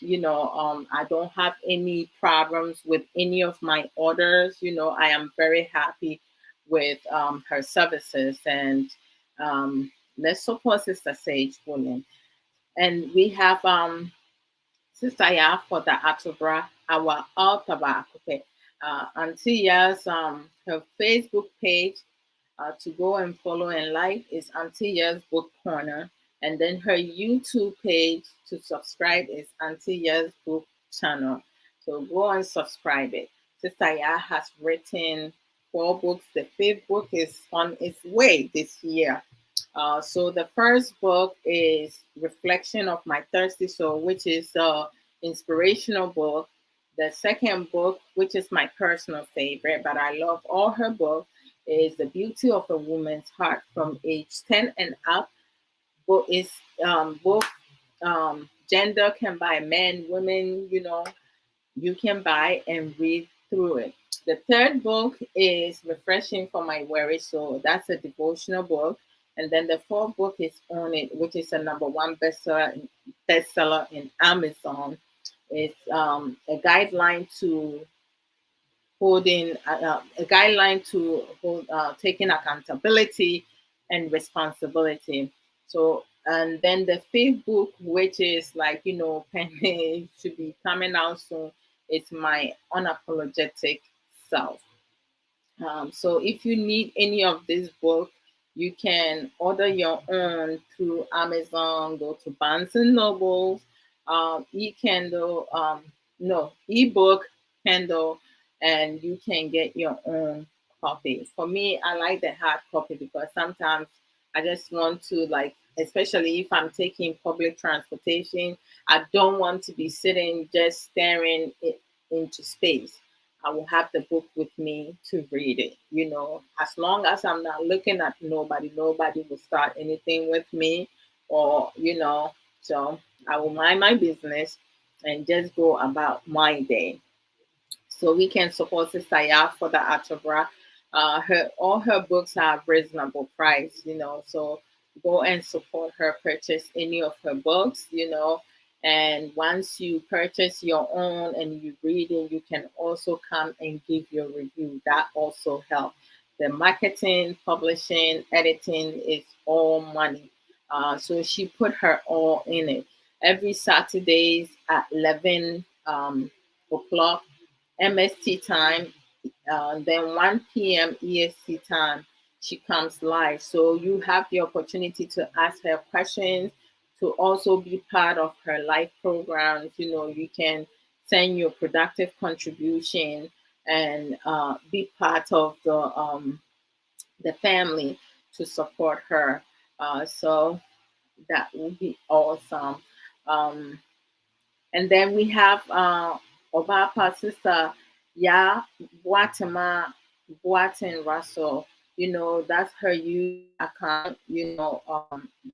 don't have any problems with any of my orders. I am very happy with her services. And let's support Sister Sage William. And we have Sister Ya for the Atobra, our Altaba. Okay. Auntie Ya's her Facebook page to go and follow and like is Auntie Ya's Book Corner. And then her YouTube page to subscribe is Auntie Ya's Book Channel. So go and subscribe it. Sister Ya has written 4 books. The 5th book is on its way this year. So the first book is Reflection of My Thirsty Soul, which is an inspirational book. The second book, which is my personal favorite, but I love all her books, is The Beauty of a Woman's Heart from age 10 and up. Book is both gender can buy, men, women, you can buy and read through it. The third book is Refreshing for My Weary Soul. That's a devotional book. And then the fourth book is On It, which is a number 1 bestseller in Amazon. It's a guideline to taking accountability and responsibility. So, and then the 5th book, which is penny should be coming out soon, it's My Unapologetic Self. So if you need any of this book, you can order your own through Amazon. Go to Barnes and Noble, e-Kindle, no, ebook, Kindle, and you can get your own copy. For me, I like the hard copy because sometimes I just want to, especially if I'm taking public transportation, I don't want to be sitting just staring it into space. I will have the book with me to read it. As long as I'm not looking at nobody will start anything with me, or, so I will mind my business and just go about my day. So we can support Sister Ya for the Atobra. All her books are reasonable price, so go and support her, purchase any of her books, and once you purchase your own and you read it, you can also come and give your review. That also helps. The marketing, publishing, editing is all money. So she put her all in it. Every Saturdays at 11 o'clock MST time, then 1 p.m. EST time, she comes live. So you have the opportunity to ask her questions, to also be part of her live programs. You can send your productive contribution and be part of the family to support her. So that would be awesome. Um, and then we have Obapa sister, Ya Guatemala Boatin Russell. That's her YouTube account.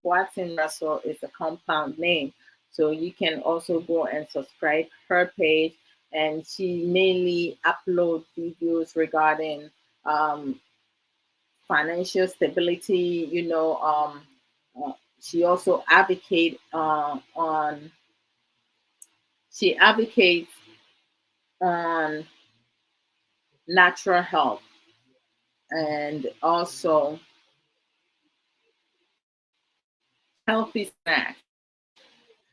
Boatin Russell is a compound name. So you can also go and subscribe her page. And she mainly uploads videos regarding financial stability. She also she advocates on natural health and also healthy snacks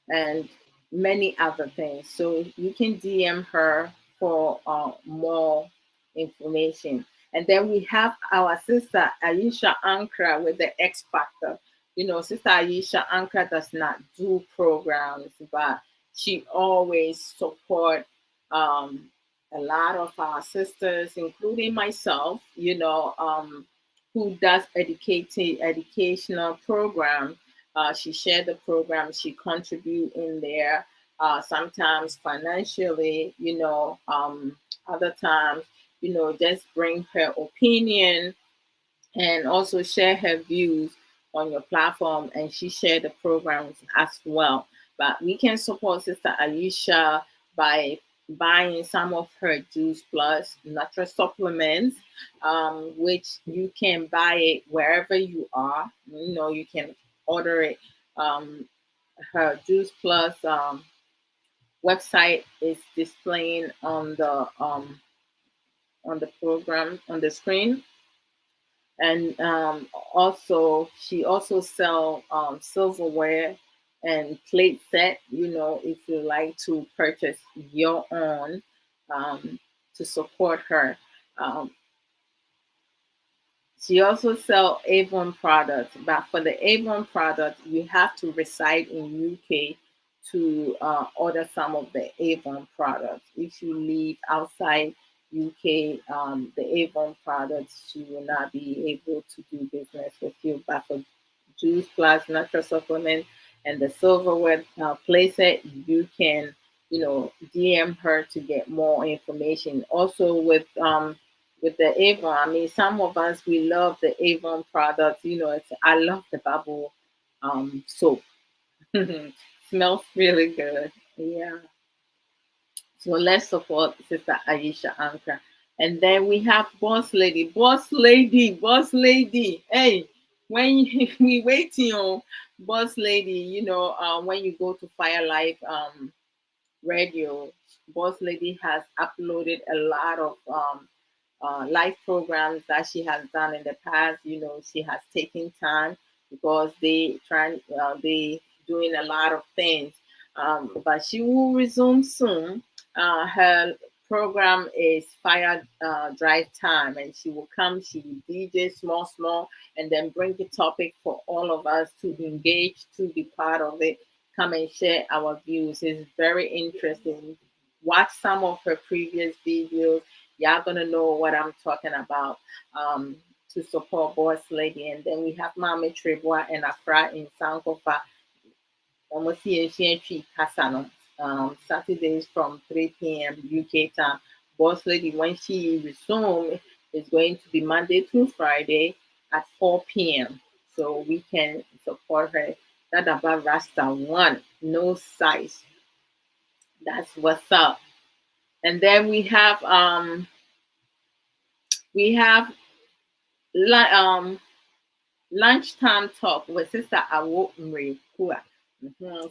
and many other things. So you can DM her for more information. And then we have our sister Aisha Ankra with the X Factor. Sister Aisha Ankra does not do programs, but she always support a lot of our sisters, including myself, who does educational program. She shared the program, she contribute in there, sometimes financially, other times, just bring her opinion and also share her views on your platform, and she shared the programs as well. But we can support Sister Aisha by buying some of her Juice Plus natural supplements, which you can buy it wherever you are. You know, you can order it. Her Juice Plus website is displaying on the program on the screen, and also she also sell silverware and plate set, you know, if you like to purchase your own, um, to support her. um, she also sell Avon products, but for the Avon product, you have to reside in UK to order some of the Avon products. If you live outside UK, the Avon products, she will not be able to do business with you. But for Juice Plus natural supplement and the silverware playset, you can, you know, DM her to get more information. Also with the Avon, I mean, some of us we love the Avon products. You know, it's I love the bubble soap. Smells really good. Yeah. So let's support Sister Aisha Anka. And then we have Boss Lady. Boss Lady. Boss Lady. Hey, when we waiting on Boss Lady, you know, when you go to Firelife Radio, Boss Lady has uploaded a lot of live programs that she has done in the past. You know, she has taken time because they doing a lot of things. But she will resume soon. Her program is Fire Drive Time, and she will come. She will DJ small, and then bring the topic for all of us to engage, to be part of it, come and share our views. It's very interesting. Watch some of her previous videos. Y'all gonna know what I'm talking about, to support Boss Lady. And then we have Mami Trebois and Afra in Sankofa. Almost here Casa no. Saturdays from 3 p.m. UK time. Boss Lady, when she resume, is going to be Monday through Friday at 4 p.m. So we can support her. That about Rasta one, no size. That's what's up. And then we have lunchtime talk with Sister Awo Mrekua.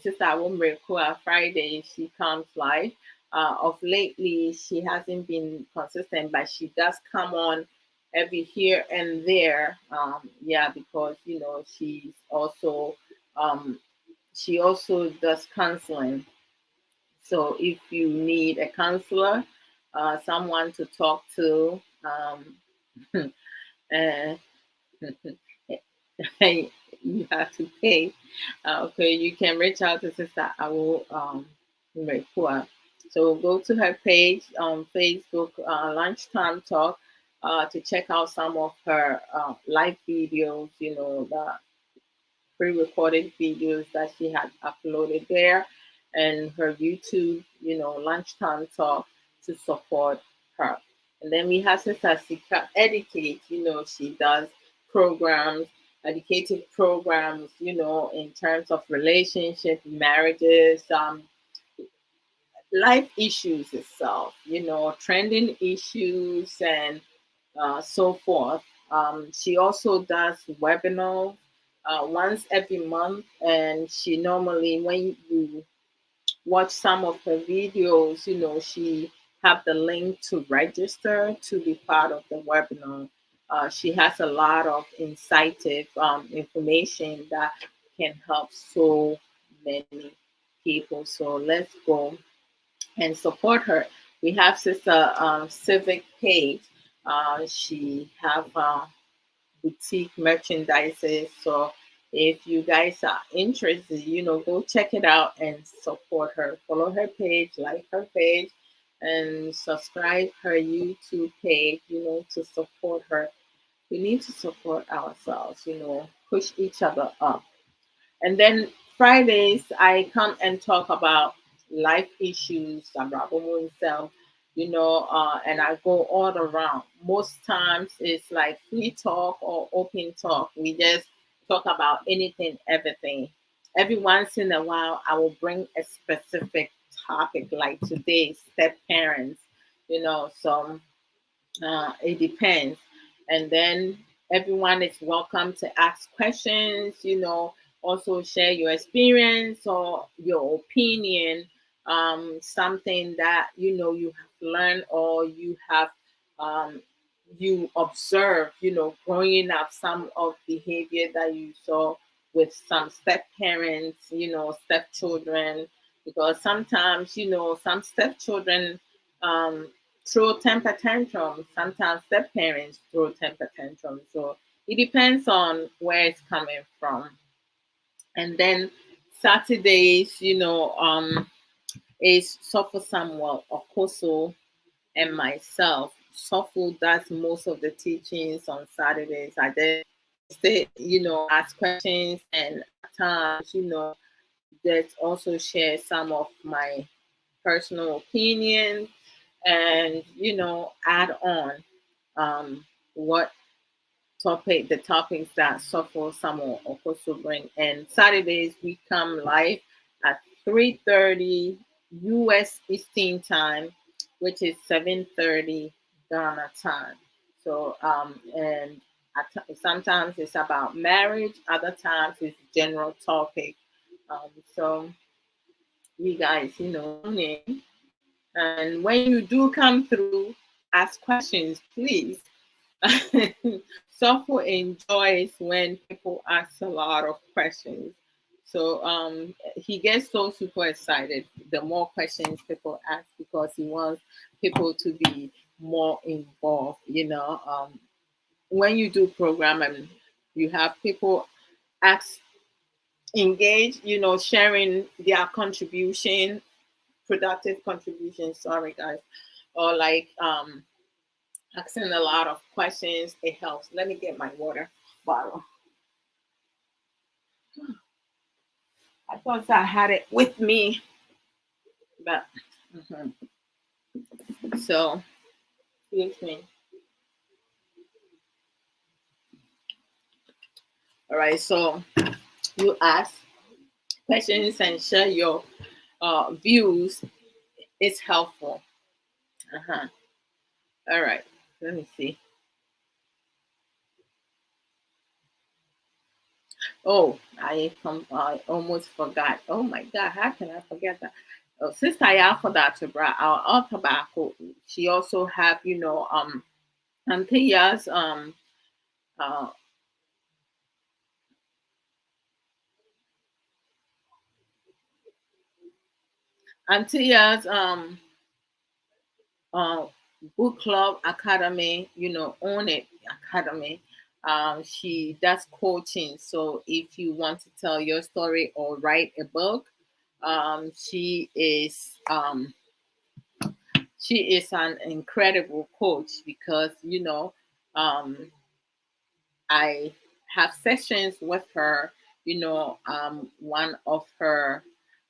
Sister Awo Mrekua, Friday, she comes live. Of lately, she hasn't been consistent, but she does come on every here and there. Yeah, because you know um, she also does counseling. So if you need a counselor, someone to talk to, uh, you have to pay. Okay, you can reach out to Sister Awo Mrekua. So go to her page on Facebook, Lunchtime Talk, to check out some of her live videos, you know, the pre-recorded videos that she had uploaded there, and her YouTube, you know, Lunchtime Talk, to support her. And then we have Sister Sika Educate, you know, she does programs, educative programs, you know, in terms of relationship, marriages, life issues itself, you know, trending issues and so forth. She also does webinars once every month, and she normally, when you watch some of her videos, you know, she have the link to register to be part of the webinar. She has a lot of insightful information that can help so many people. So let's go and support her. We have Sister Civic Page. She have boutique merchandises. So if you guys are interested, you know, go check it out and support her. Follow her page, like her page, and subscribe her YouTube page, you know, to support her. We need to support ourselves, you know, push each other up. And then Fridays, I come and talk about life issues, Abrabo Mu Nsem. and I go all around. Most times it's like free talk or open talk. We just talk about anything, everything. Every once in a while, I will bring a specific topic, like today, step parents, so it depends. And then everyone is welcome to ask questions, also share your experience or your opinion, something that you have learned or um, you observe, growing up, some of behavior that you saw with some step parents, stepchildren, because sometimes, some stepchildren um, throw temper tantrums. Sometimes step parents throw temper tantrums. So it depends on where it's coming from. And then Saturdays, is Suffer Samuel Okoso and myself. Suffer does most of the teachings on Saturdays. I just stay, ask questions, and at times, that also share some of my personal opinions and add on what the topics that Suffer Samuel also bring. And Saturdays we come live at 3:30 US Eastern time, which is 7:30 Ghana time. So and sometimes it's about marriage, other times it's general topic. So you guys, tune in. And when you do come through, ask questions, please. Software enjoys when people ask a lot of questions. So he gets so super excited the more questions people ask, because he wants people to be more involved. When you do programming, you have people ask, engage, sharing their contribution, productive contribution. Sorry, guys, or like asking a lot of questions. It helps. Let me get my water bottle. I thought I had it with me, but so excuse me. All right, so you ask questions and share your views. It's helpful. Uh-huh. All right, let me see. Oh, I almost forgot. Oh my God, how can I forget that? Oh, Sister I forgot to bring our tobacco. She also have, Antilla's uh Antilla's uh book club academy, own it academy. She does coaching. So if you want to tell your story or write a book, she is an incredible coach, because um I have sessions with her. One of her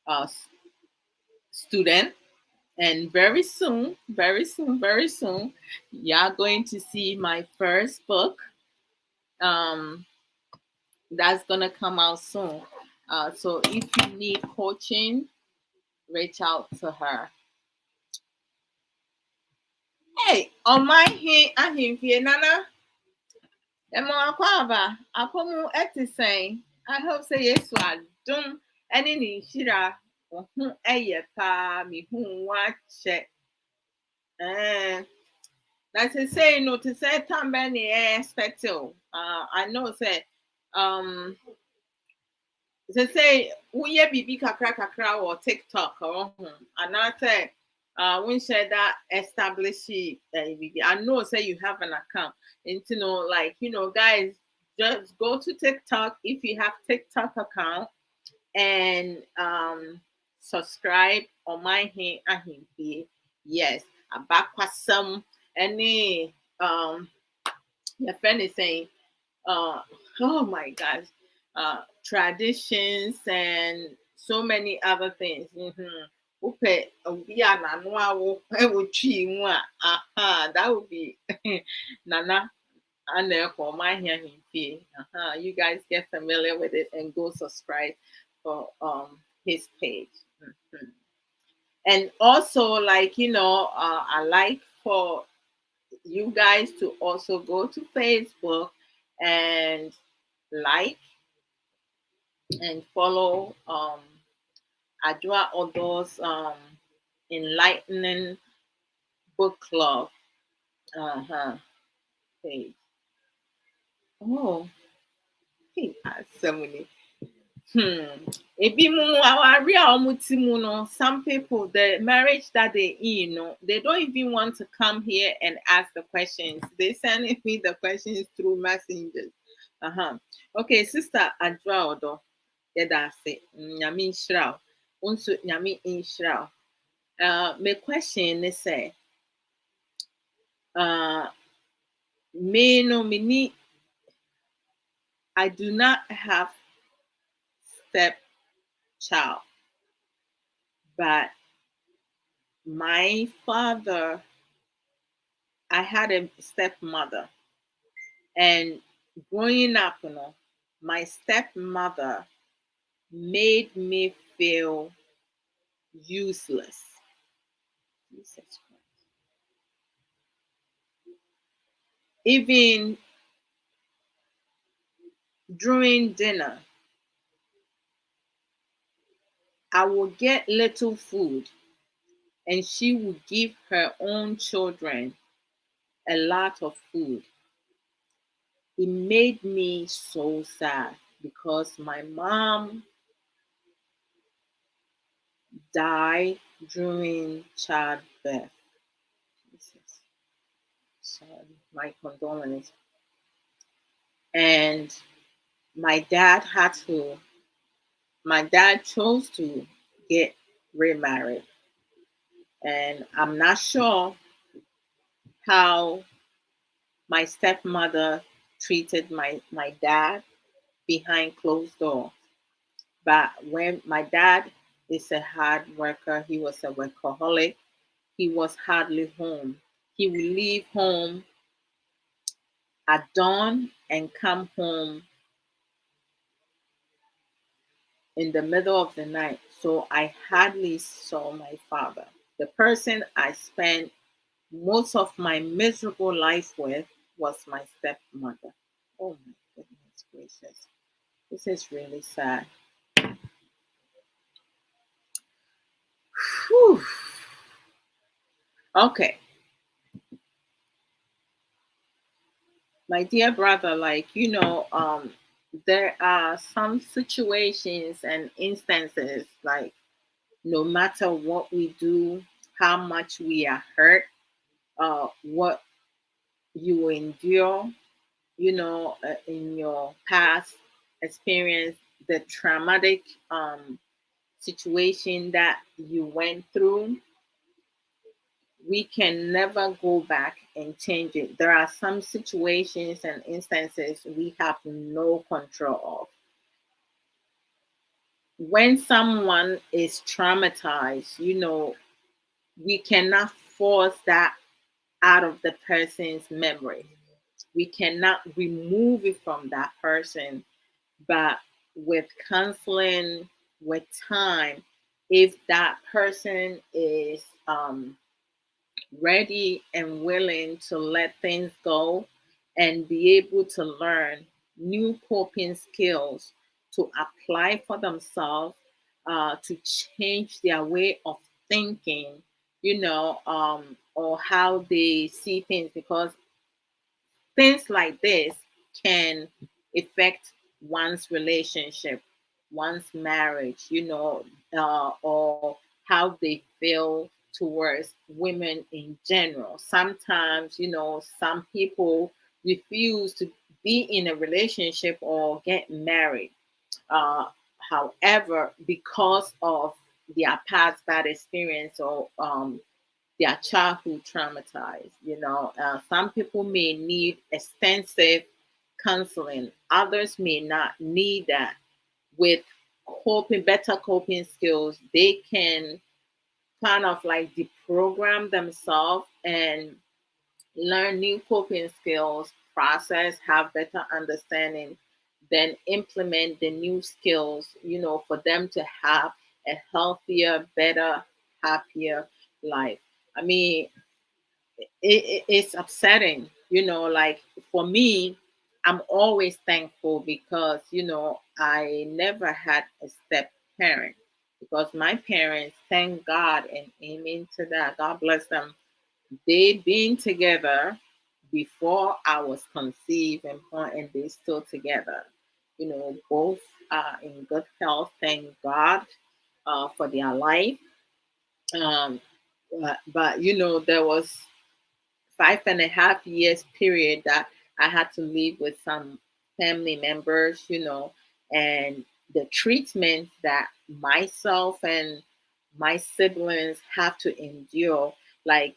uh, student, and very soon, you're going to see my first book. Um, that's gonna come out soon. So if you need coaching, reach out to her. Hey, on my hand, I hear Nana. Emo akwaba, apomu eti saying. I hope say yes to adum. Any ni shira. Ohun eye pa mi hun wa che. That's to say, to say tambani expect to. I know say to say uye bibi kakra kakra or TikTok or and I say when share that establish I know say you have an account, and like guys, just go to TikTok if you have TikTok account, and subscribe on my hand ahimpi. Yes, abakwasam any your friend is saying oh my gosh, traditions and so many other things. Upe ubia na no awo e wo twi mu a aha that would be nana and for my here in fie. You guys get familiar with it and go subscribe for his page. Mhm. And also, like, I like for you guys to also go to Facebook and like and follow Adwa Odo's enlightening book club page. Oh, hey, so many. Ebi mu awari a omo ti mu no, some people the marriage that they in, they don't even want to come here and ask the questions. They send me the questions through messengers. Okay, sister Adra Odo, yeah, that's it. Nyami nhyira wo. Nso nyami nhyira wo. My question is say, uh, me no me ni, I do not have step child, but my father, I had a stepmother, and growing up, my stepmother made me feel useless. Jesus Christ. Even during dinner, I would get little food, and she would give her own children a lot of food. It made me so sad because my mom died during childbirth. Jesus. Sorry, my condolences. And my dad had to, my dad chose to get remarried. And I'm not sure how my stepmother treated my dad behind closed doors. But when my dad is a hard worker, he was a workaholic, he was hardly home. He would leave home at dawn and come home in the middle of the night. So I hardly saw my father. The person I spent most of my miserable life with was my stepmother. Oh my goodness gracious. This is really sad. Whew. Okay. My dear brother, like, there are some situations and instances, like, no matter what we do, how much we are hurt, what you endure, in your past experience, the traumatic situation that you went through, we can never go back and change it. There are some situations and instances we have no control of. When someone is traumatized, we cannot force that out of the person's memory. We cannot remove it from that person. But with counseling, with time, if that person is ready and willing to let things go and be able to learn new coping skills to apply for themselves, to change their way of thinking, or how they see things, because things like this can affect one's relationship, one's marriage, or how they feel towards women in general. Sometimes, some people refuse to be in a relationship or get married. Uh, However, because of their past bad experience or their childhood traumatized. Some people may need extensive counseling, others may not need that. With better coping skills, they can kind of like deprogram themselves and learn new coping skills, process, have better understanding, then implement the new skills, for them to have a healthier, better, happier life. I mean, it's upsetting, like for me, I'm always thankful because, I never had a step parent because my parents, thank God and amen to that, God bless them, they been together before I was conceived and born, and they still together. Both are in good health. Thank God for their life. But there was 5.5 years period that I had to live with some family members, and the treatment that myself and my siblings have to endure, like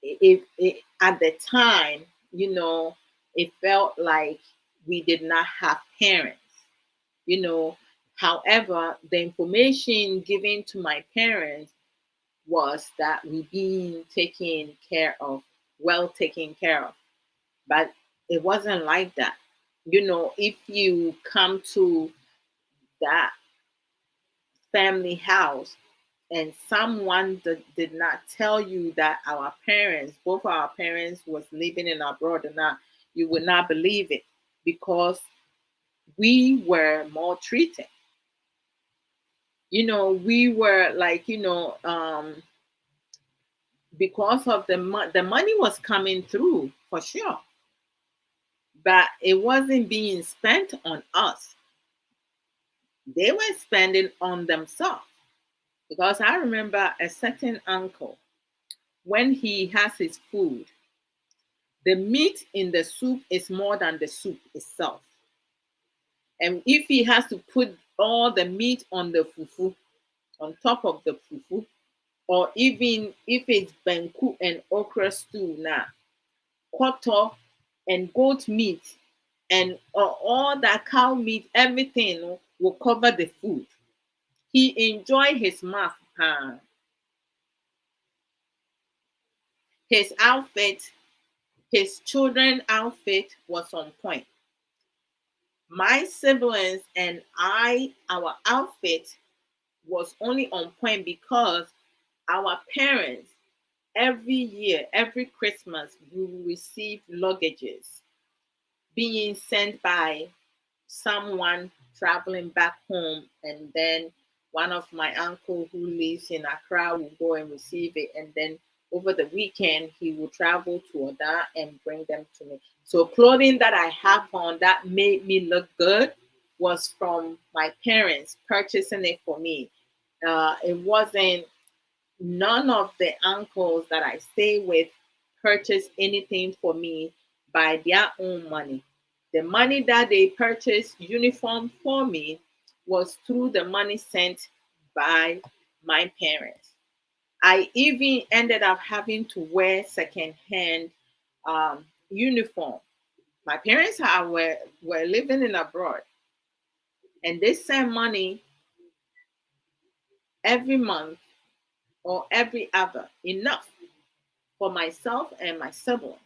at the time, it felt like we did not have parents, you know. However, the information given to my parents was that we being taken care of, well taken care of. But it wasn't like that. If you come to that family house and someone did not tell you that our parents, both our parents, was living in abroad or not, you would not believe it because we were maltreated. We were like, because of the money was coming through for sure, but it wasn't being spent on us. They were spending on themselves. Because I remember a certain uncle, when he has his food, the meat in the soup is more than the soup itself. And if he has to put all the meat on the fufu, on top of the fufu, or even if it's banku and okra stew now, koto and goat meat and all that cow meat, everything will cover the food. He enjoy his mouth. His outfit, his children outfit was on point. My siblings and I, our outfit was only on point because our parents, every year, every Christmas, we will receive luggages being sent by someone traveling back home, and then one of my uncle who lives in Accra will go and receive it, and then over the weekend he will travel to Oda and bring them to me. So clothing that I have on that made me look good was from my parents purchasing it for me. It wasn't, none of the uncles that I stay with purchase anything for me by their own money. The money that they purchased uniform for me was through the money sent by my parents. I even ended up having to wear secondhand uniform. My parents were living in abroad, and they sent money every month or every other, enough for myself and my siblings.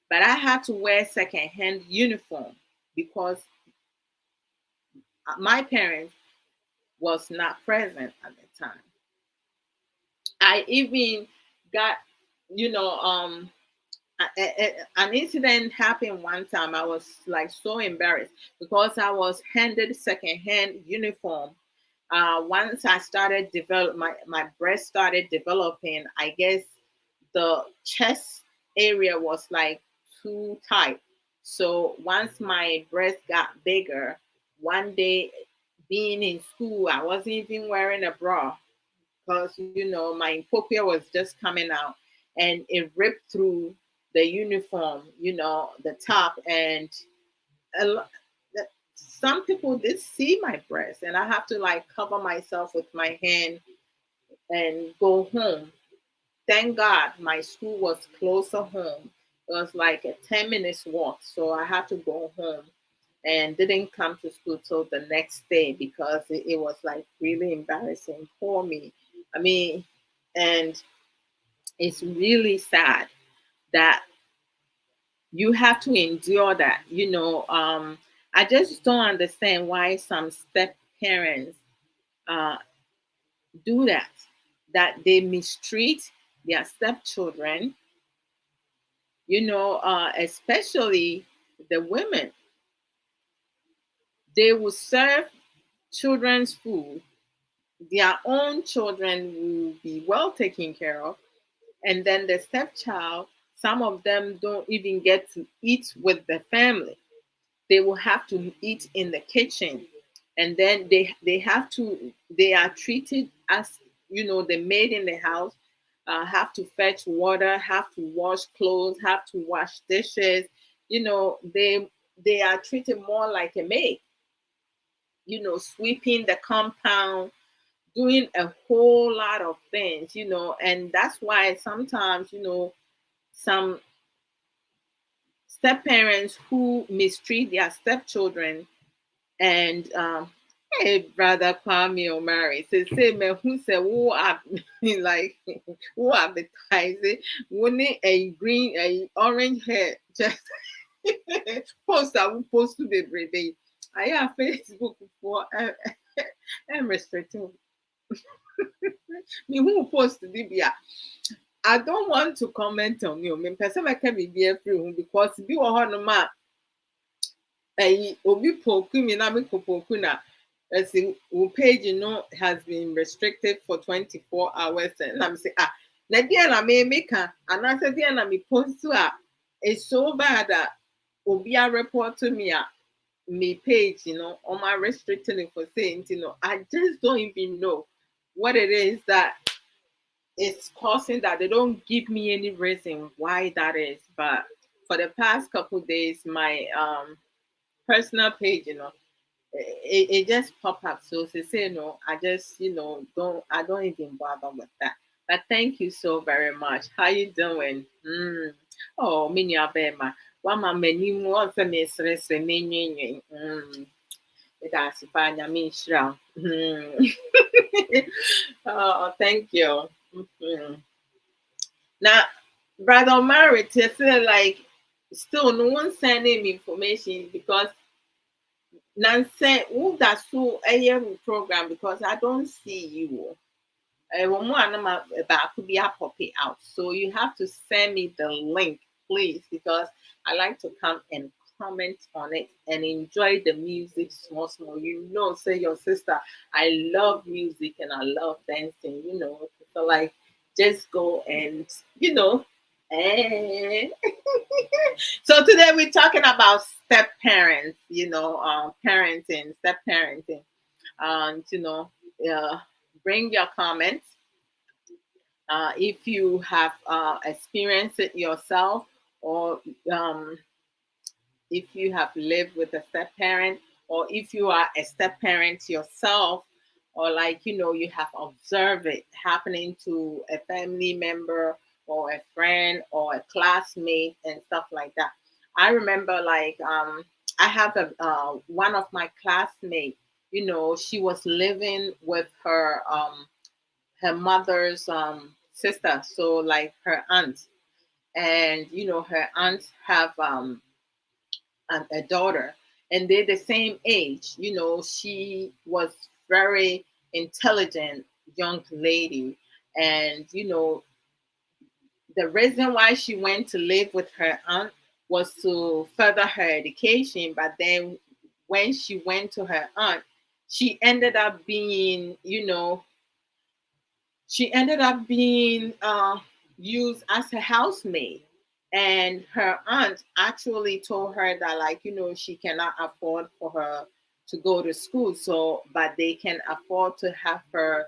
But I had to wear secondhand uniform because my parents was not present at the time. I even got, you know, an incident happened one time. I was like so embarrassed because I was handed secondhand uniform. Once I started develop my breast started developing, I guess the chest area was like too tight. So once my breast got bigger, one day being in school, I wasn't even wearing a bra because my popia was just coming out, and it ripped through the uniform, the top, and a lo- some people did see my breast, and I have to like cover myself with my hand and go home. Thank God my school was closer home. It was like a 10 minutes walk. So I had to go home and didn't come to school till the next day because it was like really embarrassing for me. I mean, And it's really sad that you have to endure that. I just don't understand why some step parents uh, do that, that they mistreat their stepchildren, especially the women. They will serve children's food, their own children will be well taken care of, and then the stepchild, some of them don't even get to eat with the family. They will have to eat in the kitchen, and then they are treated as, the maid in the house, have to fetch water, have to wash clothes, have to wash dishes. They are treated more like a maid, sweeping the compound, doing a whole lot of things, and that's why sometimes, some step parents who mistreat their stepchildren. And hey, brother Kwame Omari, say me who say who are like who advertise it, winning a green, a orange hair, just post I will post to the brave. I have Facebook for I'm restricting me who post the Libya. I don't want to comment on you. I mean, person I can be free because be on ma obi poku mi na me ko poku na as in wo page has been restricted for 24 hours, and I'm saying na dia na me make and I said dia na me post to it's so bad that obi a report to me me page, on my restricting it for saying, I just don't even know what it is that it's causing that. They don't give me any reason why that is. But for the past couple days, my personal page, it just pop up. So to say no, I just don't even bother with that. But thank you so very much. How you doing? Oh, mini abema. Wama meni mo se me stress me. That's fine. I mean, sure. Oh, thank you. Mhm. Now, brother Mary, to say like, still no one sending me information because Nancy, who that so a program because I don't see you. Could be a poppy out. So you have to send me the link, please, because I like to come and comment on it and enjoy the music small small. Say your sister, I love music and I love dancing, So like just go and eh. So today we're talking about step parents, parenting, step parenting. And uh, bring your comments if you have experienced it yourself, or if you have lived with a step parent, or if you are a step parent yourself, or like you have observed it happening to a family member or a friend or a classmate and stuff like that. I remember like I have a one of my classmates, she was living with her mother's sister, so like her aunt. And her aunts have a daughter, and they're the same age. She was very intelligent young lady, and the reason why she went to live with her aunt was to further her education. But then when she went to her aunt, she ended up being used as a housemaid. And her aunt actually told her that, like, she cannot afford for her to go to school. So, but they can afford to have her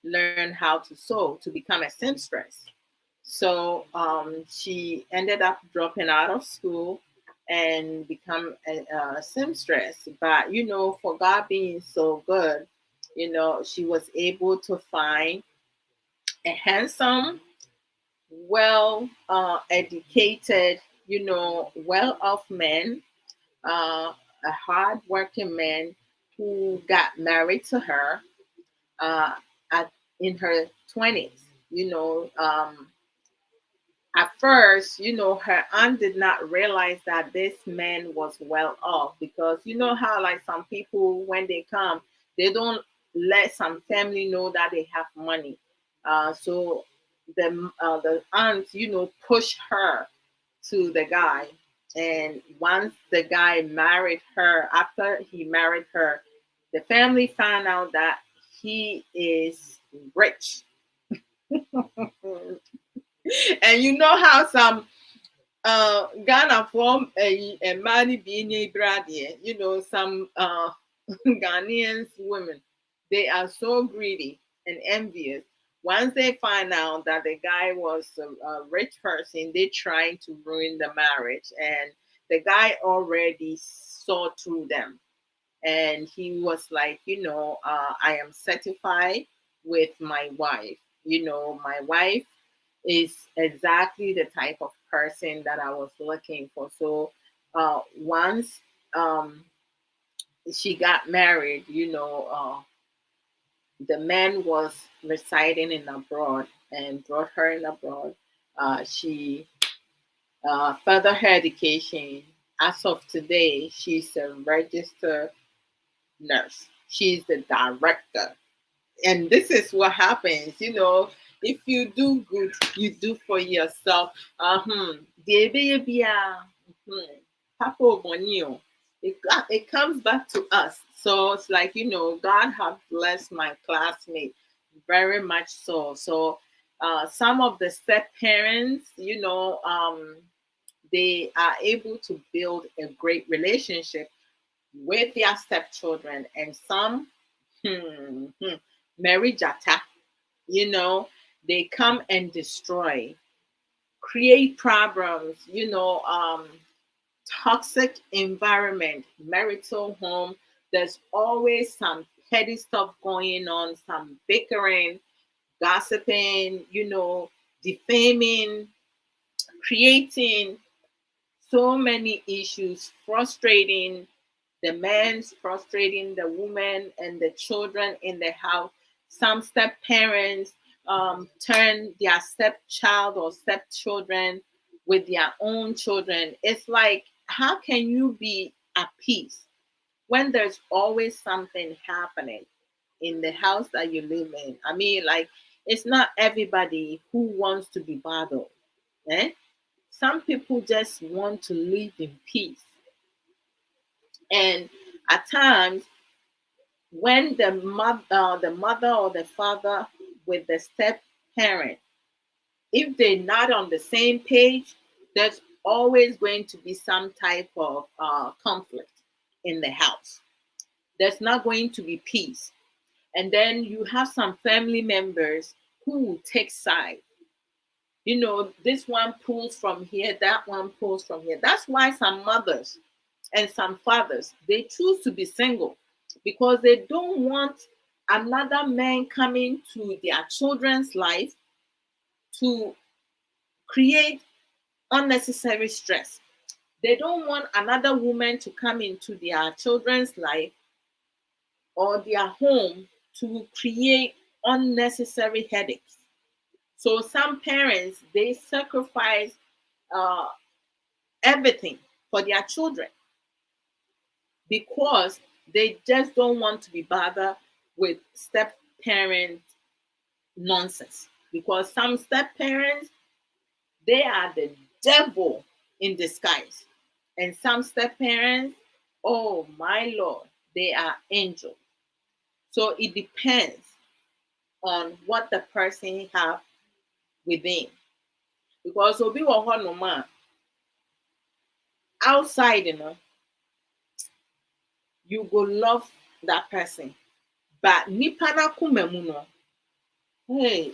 learn how to sew to become a seamstress. So she ended up dropping out of school and become a seamstress. But for God being so good, she was able to find a handsome, well educated, well off man, a hard working man who got married to her uh, at in her 20s. you know, at first, her aunt did not realize that this man was well off, because you know how, like, some people, when they come, they don't let some family know that they have money. So the aunt, push her to the guy. And once the guy married her, after he married her, the family found out that he is rich. And you know how some Ghana from a money being a brady, some Ghanaians women, they are so greedy and envious. Once they find out that the guy was a rich person, they trying to ruin the marriage, and the guy already saw through them, and he was like, I am certified with my wife. My wife is exactly the type of person that I was looking for. So once she got married, the man was residing in abroad and brought her in abroad. She further her education. As of today, she's a registered nurse. She's the director. And this is what happens, if you do good, you do for yourself. Papa Obonyi o. It comes back to us. So it's like, God have blessed my classmate very much so. So some of the step parents, they are able to build a great relationship with their stepchildren, and some, Mary Jata, they come and destroy, create problems, toxic environment, marital home. There's always some petty stuff going on, some bickering, gossiping, defaming, creating so many issues, frustrating the man's, frustrating the woman and the children in the house. Some step parents turn their stepchild or stepchildren with their own children. It's like, how can you be at peace when there's always something happening in the house that you live in? I mean, like, it's not everybody who wants to be bothered. Eh? Some people just want to live in peace. And at times, when the mother or the father with the step parent, if they're not on the same page, there's always going to be some type of conflict in the house. There's not going to be peace. And then you have some family members who will take side. This one pulls from here, that one pulls from here. That's why some mothers and some fathers, they choose to be single, because they don't want another man coming to their children's life to create unnecessary stress. They don't want another woman to come into their children's life or their home to create unnecessary headaches. So some parents, they sacrifice uh, everything for their children, because they just don't want to be bothered with step parent nonsense. Because some step parents, they are the devil in disguise. And some step parents, oh my Lord, they are angels. So it depends on what the person have within. Because obi wɔ hɔnom a, outside, you go love that person. But nipa n'akoma mu no, hey,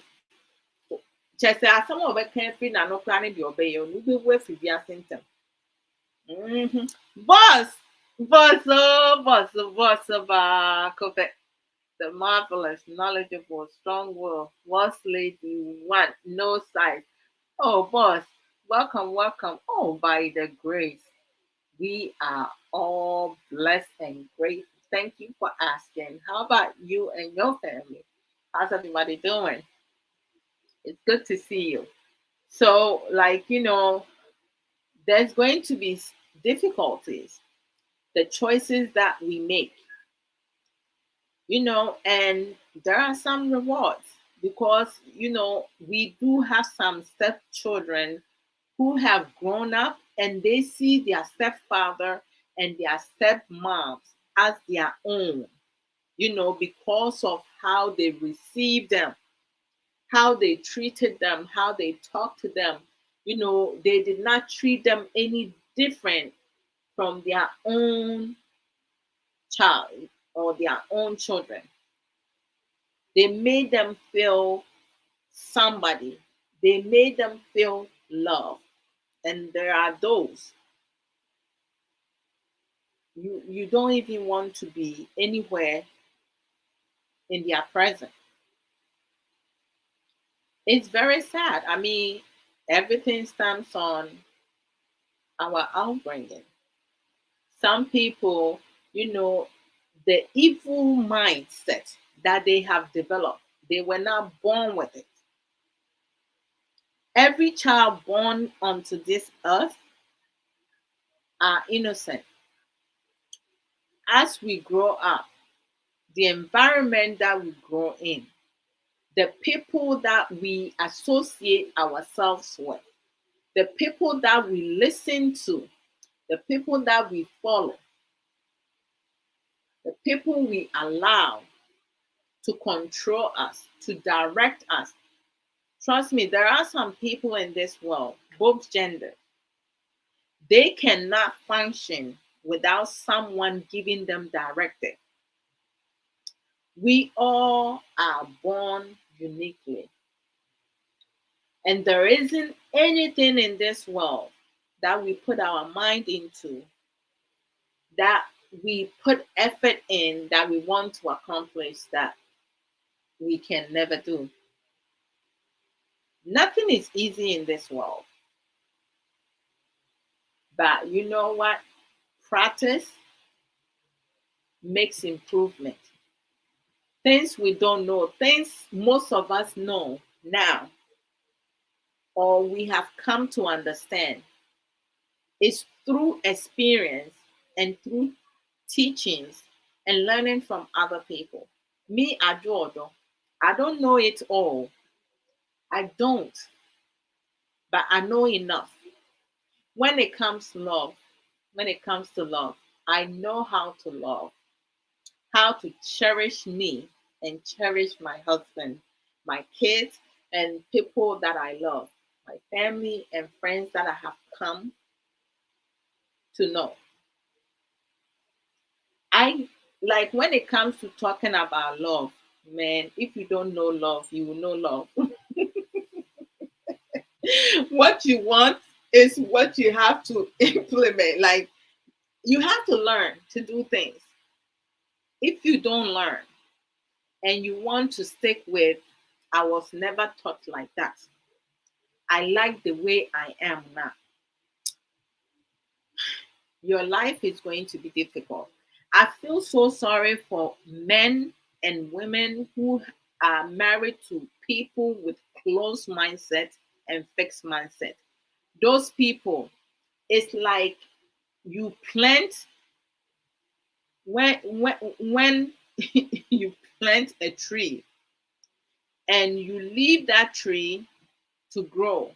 kyerɛ sɛ asɛm a ɔbɛka afiri n'ano koraa ne deɛ ɔbɛyɛ no, wobɛwu afiri wiase ntɛm. Boss, boss, baako pɛ. The marvelous, knowledgeable, strong will, boss lady, one, no size. Oh, boss, welcome. Oh, by the grace, we are all blessed and grateful. Thank you for asking. How about you and your family? How's everybody doing? It's good to see you. So, like, there's going to be difficulties, the choices that we make, and there are some rewards because, we do have some stepchildren who have grown up and they see their stepfather and their stepmoms as their own, because of how they received them, how they treated them, how they talked to them. They did not treat them any different from their own child or their own children. They made them feel somebody, they made them feel love. And there are those you don't even want to be anywhere in their presence. It's very sad. I mean, everything stems on our upbringing. Some people, you know, the evil mindset that they have developed, they were not born with it. Every child born onto this earth are innocent. As we grow up, the environment that we grow in, the people that we associate ourselves with, the people that we listen to, the people that we follow, the people we allow to control us, to direct us. Trust me, there are some people in this world, both genders, they cannot function without someone giving them directive. We all are born uniquely, and there isn't anything in this world that we put our mind into, that we put effort in, that we want to accomplish, that we can never do. Nothing is easy in this world. But you know what? Practice makes improvement. Things we don't know, things most of us know now, or we have come to understand, is through experience and through teachings and learning from other people. Me, Adodo, I don't know it all. I don't, but I know enough. When it comes to love, when it comes to love, I know how to love, how to cherish me and cherish my husband, my kids, and people that I love, my family and friends that I have come to know. I like when it comes to talking about love, man, if you don't know love, you will know love. What you want is what you have to implement. Like, you have to learn to do things. If you don't learn and you want to stick with, I was never taught like that, I like the way I am now, your life is going to be difficult. I feel so sorry for men and women who are married to people with closed mindset and fixed mindset. Those people, it's like you plant when you plant a tree and you leave that tree to grow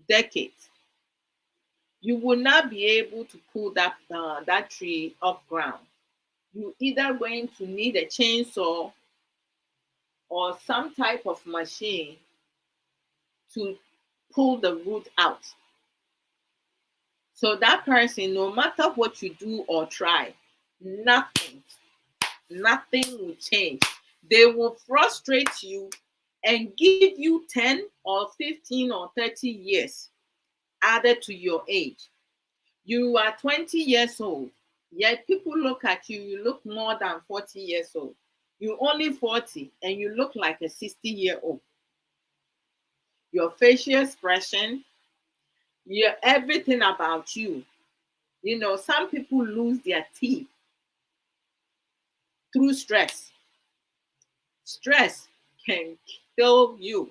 decades, you will not be able to pull that tree off ground. You either going to need a chainsaw or some type of machine to pull the root out. So that person, no matter what you do or try, nothing, nothing will change. They will frustrate you and give you 10 or 15 or 30 years added to your age. You are 20 years old, yet people look at you, you look more than 40 years old. You're only 40 and you look like a 60-year-old. Your facial expression, your everything about you. Some people lose their teeth through stress. Stress can kill you.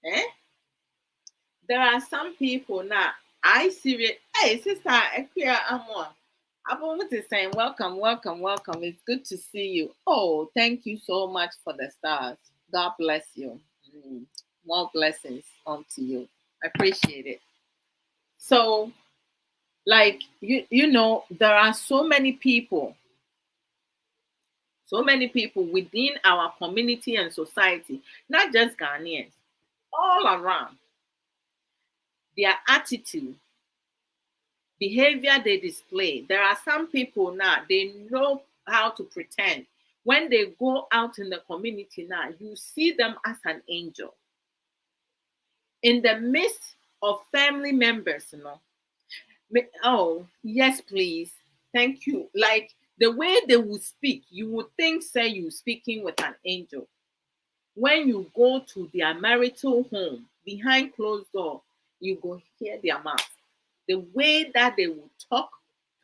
Eh? There are some people now. I see it. Hey, sister, Equia Amor. Abrabo is saying, welcome, welcome, welcome. It's good to see you. Oh, thank you so much for the stars. God bless you. Mm, more blessings onto you. I appreciate it. So, like you know, there are so many people within our community and society, not just Ghanaians, all around. Their attitude, behavior they display. There are some people now, they know how to pretend. When they go out in the community now, you see them as an angel. In the midst of family members, you know. Oh, yes, please. Thank you. Like the way they would speak, you would think, say, you speaking with an angel. When you go to their marital home behind closed door, you go hear their mouth. The way that they will talk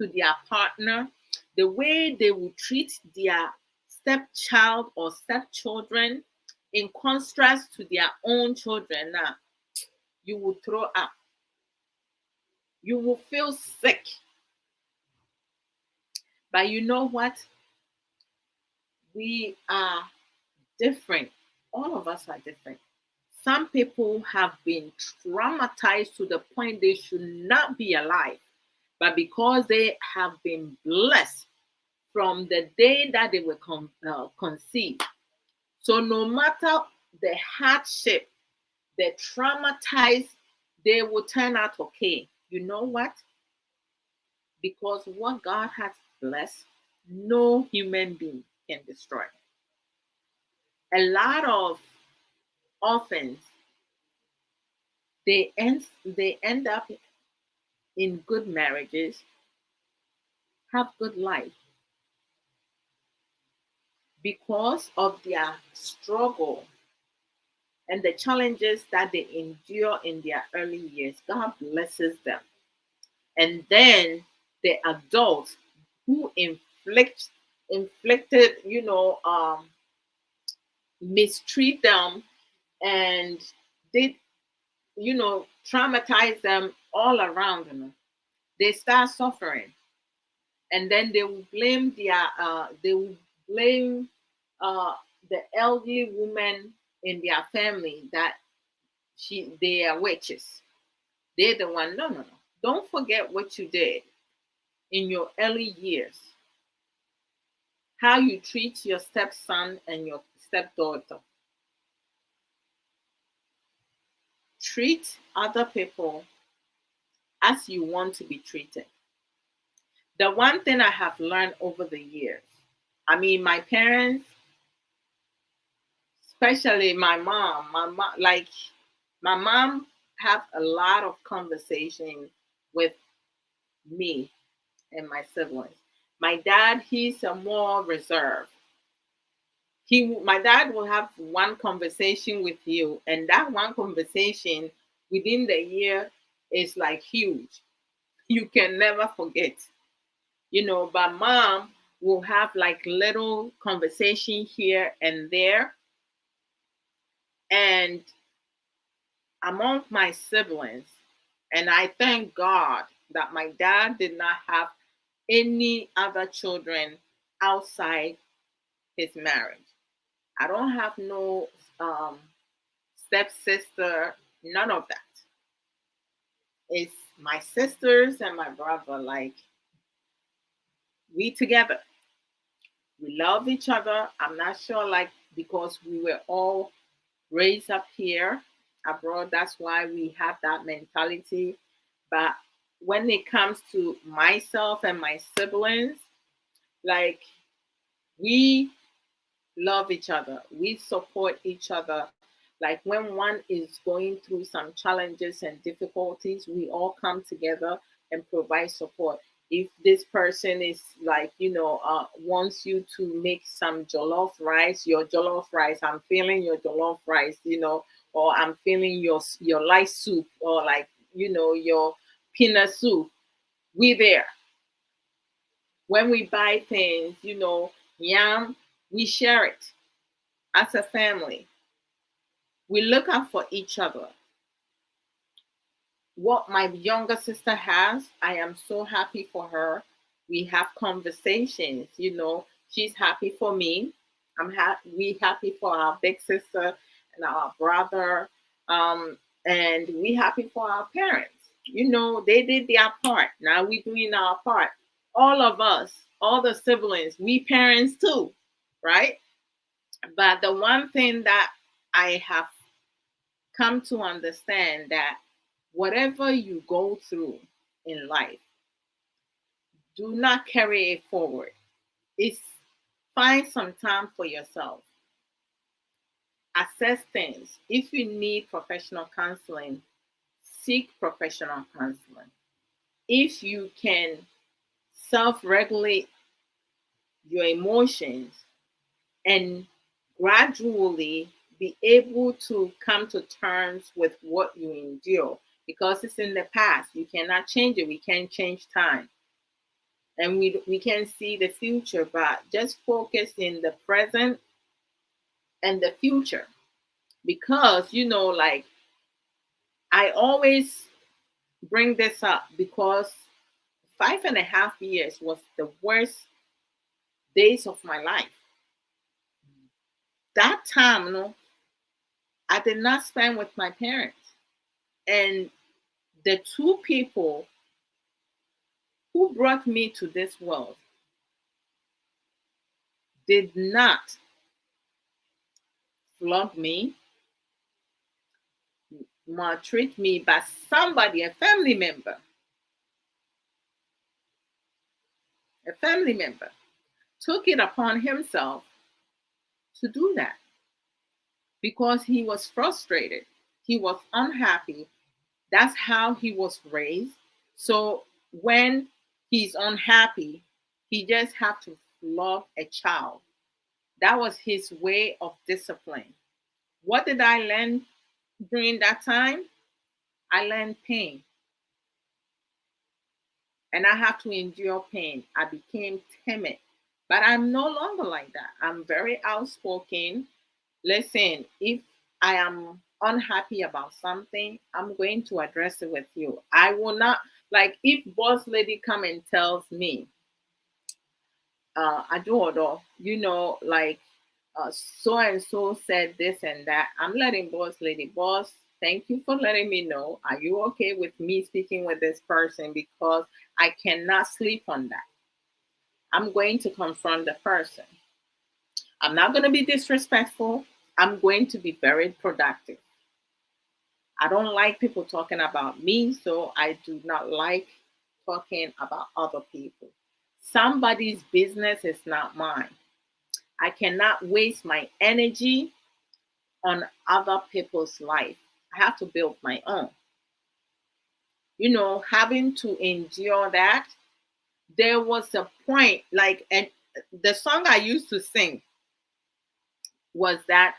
to their partner, the way they will treat their stepchild or stepchildren in contrast to their own children, now you will throw up. You will feel sick. But you know what? We are different. All of us are different. Some people have been traumatized to the point they should not be alive. But because they have been blessed from the day that they were conceived. So no matter the hardship, the traumatized, they will turn out okay. You know what? Because what God has blessed, no human being can destroy. A lot of orphans, they end up in good marriages, have good life because of their struggle and the challenges that they endure in their early years. God blesses them. And then the adults who inflicted, mistreat them and did, traumatize them all around them. They start suffering, and then they will blame uh, the elderly woman in their family that they are witches. They're the one. No, no, no. Don't forget what you did in your early years. How you treat your stepson and your stepdaughter. Treat other people as you want to be treated. The one thing I have learned over the years, I mean, my parents, especially my mom have a lot of conversation with me and my siblings. My dad, he's a more reserved. My dad will have one conversation with you, and that one conversation within the year is like huge. You can never forget, but mom will have like little conversation here and there. And among my siblings, and I thank God that my dad did not have any other children outside his marriage. I don't have no stepsister, none of that. It's my sisters and my brother. Like, we together. We love each other. I'm not sure, like, because we were all raised up here abroad, that's why we have that mentality. But when it comes to myself and my siblings, like, we love each other. We support each other. Like when one is going through some challenges and difficulties, we all come together and provide support. If this person is like, wants you to make some jollof rice, your jollof rice, I'm feeling your jollof rice, or I'm feeling your light soup, or like, your peanut soup, we there. When we buy things, yam, we share it as a family. We look out for each other. What my younger sister has, I am so happy for her. We have conversations, she's happy for me. We happy for our big sister and our brother. And we happy for our parents. They did their part. Now we doing our part. All of us, all the siblings, we parents too, right? But the one thing that I have come to understand that whatever you go through in life, do not carry it forward. It's find some time for yourself. Assess things. If you need professional counseling, seek professional counseling. If you can self regulate your emotions and gradually be able to come to terms with what you endure, because it's in the past. You cannot change it. We can't change time. And we can see the future, but just focus in the present and the future. Because, like I always bring this up because 5.5 years was the worst days of my life. That time, I did not spend with my parents. And the two people who brought me to this world did not flog me, maltreat me, but somebody, a family member, took it upon himself to do that because he was frustrated. He was unhappy. That's how he was raised. So when he's unhappy, he just have to flog a child. That was his way of discipline. What did I learn during that time? I learned pain. And I have to endure pain. I became timid. But I'm no longer like that. I'm very outspoken. Listen, if I am unhappy about something, I'm going to address it with you. I will not, like, if boss lady come and tells me, Adodo, like so and so said this and that, I'm letting boss lady, boss, thank you for letting me know. Are you okay with me speaking with this person? Because I cannot sleep on that. I'm going to confront the person. I'm not going to be disrespectful. I'm going to be very productive. I don't like people talking about me, so I do not like talking about other people. Somebody's business is not mine. I cannot waste my energy on other people's life. I have to build my own. Having to endure that, there was a point, like, and the song I used to sing was that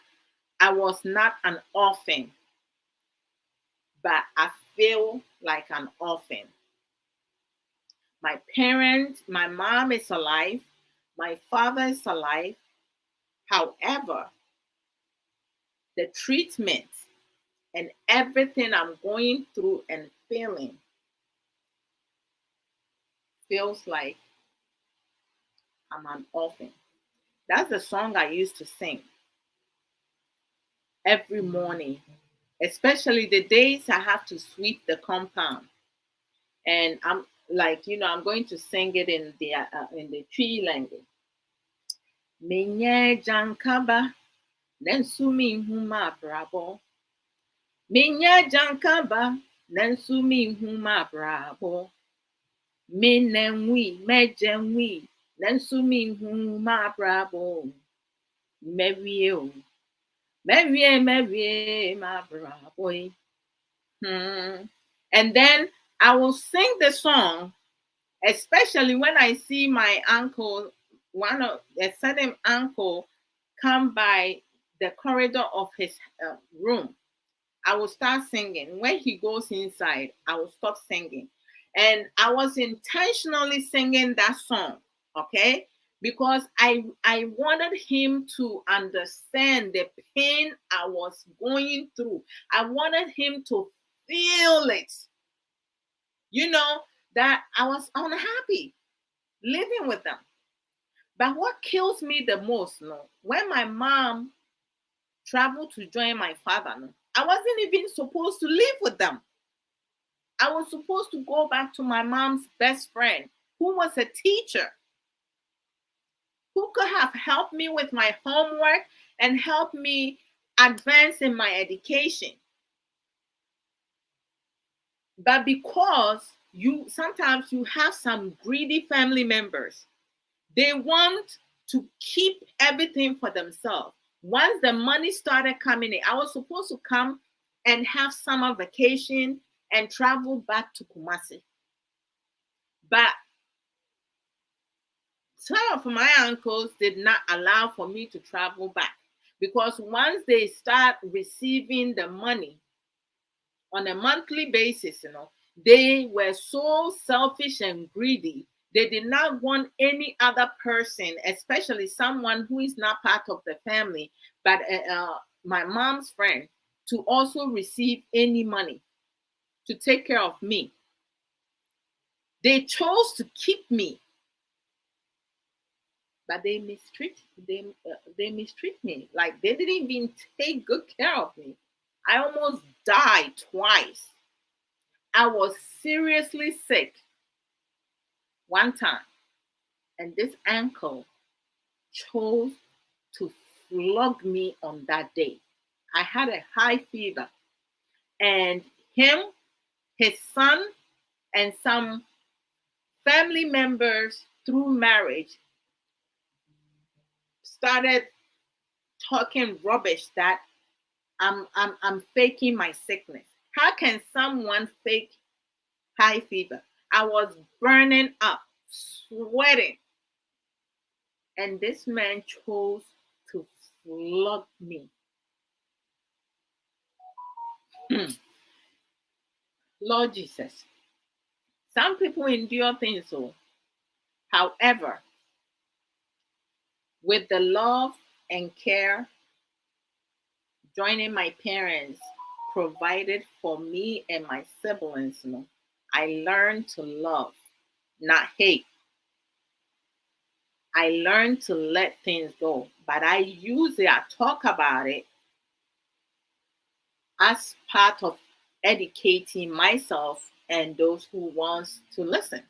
I was not an orphan, but I feel like an orphan. My parents, my mom is alive, my father is alive. However, the treatment and everything I'm going through and feeling feels like I'm an orphan. That's the song I used to sing every morning, especially the days I have to sweep the compound. And I'm like, I'm going to sing it in the tree language. Menye jankaba, nensumi huma brabo. Menye jankaba, nensumi huma brabo. Menenwi, mejenwi, nensumi huma brabo. Mewie, mewie, ma brabo. And then I will sing the song, especially when I see my uncle, a certain uncle, come by the corridor of his room. I will start singing. When he goes inside, I will stop singing. And I was intentionally singing that song, okay? because I wanted him to understand the pain I was going through. I wanted him to feel it, you know, that I was unhappy living with them. But what kills me the most, no, when my mom traveled to join my father, no, I wasn't even supposed to live with them. I was supposed to go back to my mom's best friend, who was a teacher, who could have helped me with my homework and helped me advance in my education. But because you sometimes you have some greedy family members, they want to keep everything for themselves. Once the money started coming in, I was supposed to come and have summer vacation and travel back to Kumasi. But some of my uncles did not allow for me to travel back, because once they start receiving the money on a monthly basis, they were so selfish and greedy. They did not want any other person, especially someone who is not part of the family, but my mom's friend, to also receive any money to take care of me. They chose to keep me, but they mistreat me. Like, they didn't even take good care of me. I almost died twice. I was seriously sick one time, and this uncle chose to flog me on that day. I had a high fever, and him, his son, and some family members through marriage started talking rubbish that I'm faking my sickness. How can someone fake high fever? I was burning up, sweating, and this man chose to flog me. Lord Jesus, some people endure things so. However, with the love and care joining my parents provided for me and my siblings, I learned to love, not hate. I learned to let things go, but I talk about it as part of educating myself and those who wants to listen.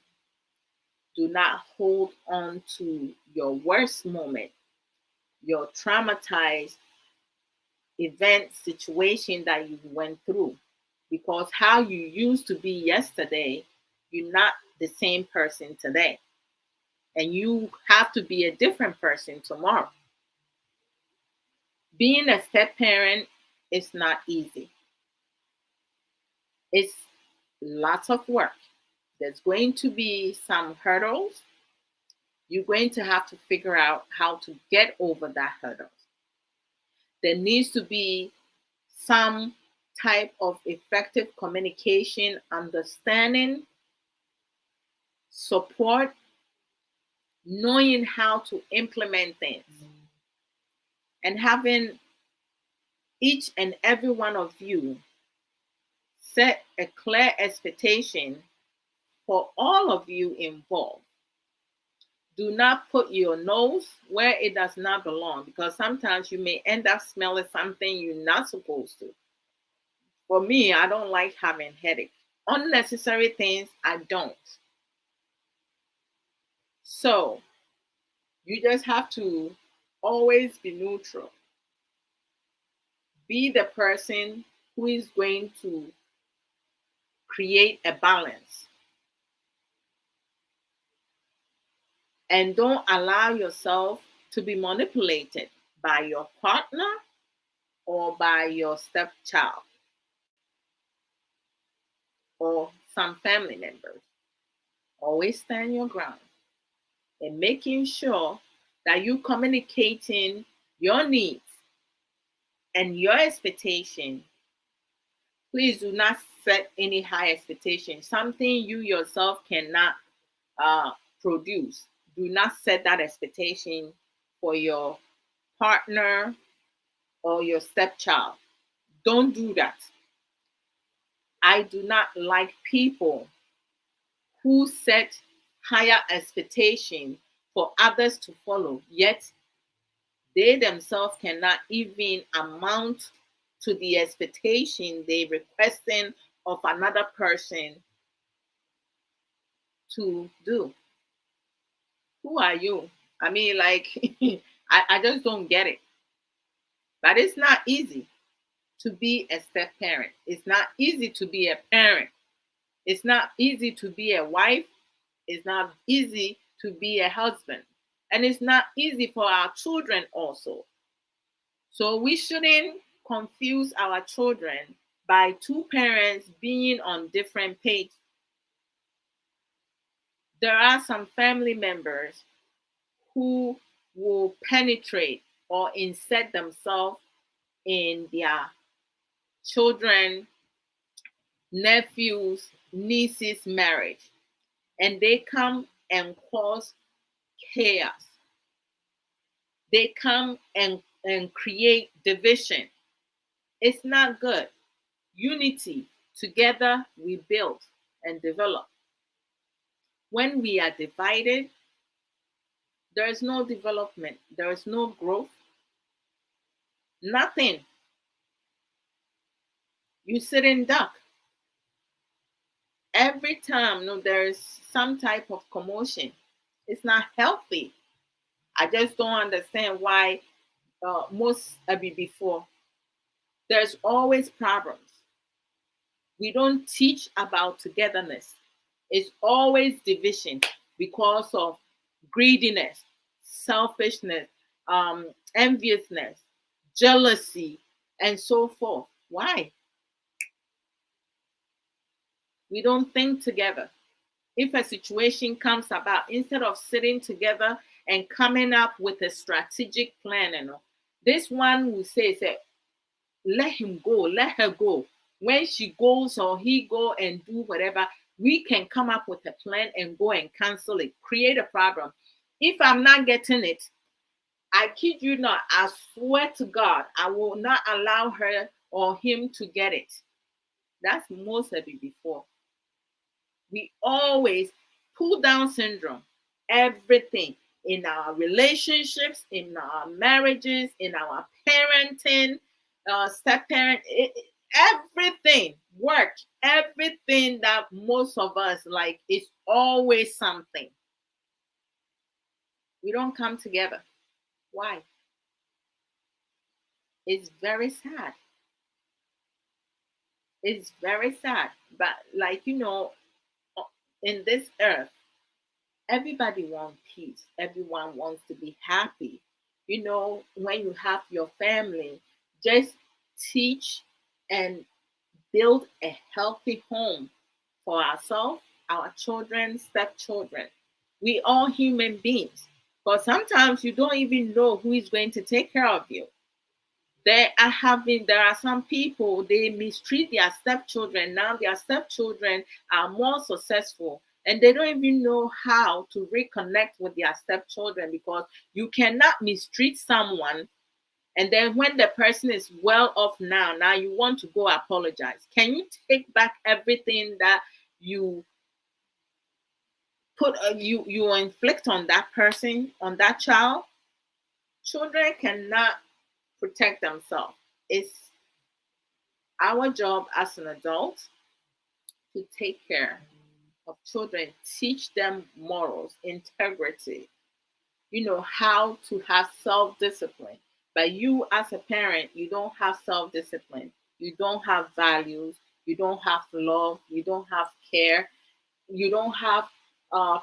Do not hold on to your worst moment, your traumatized event situation that you went through, because how you used to be yesterday, you're not the same person today, and you have to be a different person tomorrow. Being a step parent is not easy. It's lots of work. There's going to be some hurdles. You're going to have to figure out how to get over that hurdles. There needs to be some type of effective communication, understanding, support, knowing how to implement things, and having each and every one of you set a clear expectation for all of you involved. Do not put your nose where it does not belong, because sometimes you may end up smelling something you're not supposed to. For me, I don't like having headache. Unnecessary things, I don't. So you just have to always be neutral. Be the person who is going to create a balance. And don't allow yourself to be manipulated by your partner or by your stepchild or some family members. Always stand your ground and making sure that you communicating your needs and your expectation. Please do not set any high expectation, something you yourself cannot uh, produce. Do not set that expectation for your partner or your stepchild. Don't do that. I do not like people who set higher expectation for others to follow, yet they themselves cannot even amount to the expectation they requesting of another person to do. Who are you? I mean, like, I just don't get it. But it's not easy to be a step parent. It's not easy to be a parent. It's not easy to be a wife. It's not easy to be a husband. And it's not easy for our children also. So we shouldn't confuse our children by two parents being on different pages. There are some family members who will penetrate or insert themselves in their children, nephews, nieces' marriage, and they come and cause chaos. They come and create division. It's not good. Unity, together we build and develop. When we are divided, there is no development, there is no growth, nothing. You sit in duck. Every time no, there is some type of commotion. It's not healthy. I just don't understand why most before there's always problems. We don't teach about togetherness. It's always division because of greediness, selfishness, enviousness, jealousy, and so forth. Why? We don't think together. If a situation comes about, instead of sitting together and coming up with a strategic plan, this one will say, let him go, let her go. When she goes or he go and do whatever, we can come up with a plan and go and cancel it, create a problem. If I'm not getting it, I kid you not, I swear to God, I will not allow her or him to get it. That's most of it before. We always pull down syndrome, everything in our relationships, in our marriages, in our parenting, step parent, everything, work, everything that most of us like is always something. We don't come together. Why? It's very sad. It's very sad. But like in this earth, everybody wants peace. Everyone wants to be happy. When you have your family, just teach and build a healthy home for ourselves, our children, stepchildren. We all human beings. But sometimes you don't even know who is going to take care of you. There are some people, they mistreat their stepchildren. Now their stepchildren are more successful and they don't even know how to reconnect with their stepchildren, because you cannot mistreat someone and then when the person is well off, now you want to go apologize. Can you take back everything that you you inflict on that person, on that child? Children cannot protect themselves. It's our job as an adult to take care of children, teach them morals, integrity, how to have self-discipline. But you as a parent, you don't have self-discipline. You don't have values. You don't have love. You don't have care. You don't have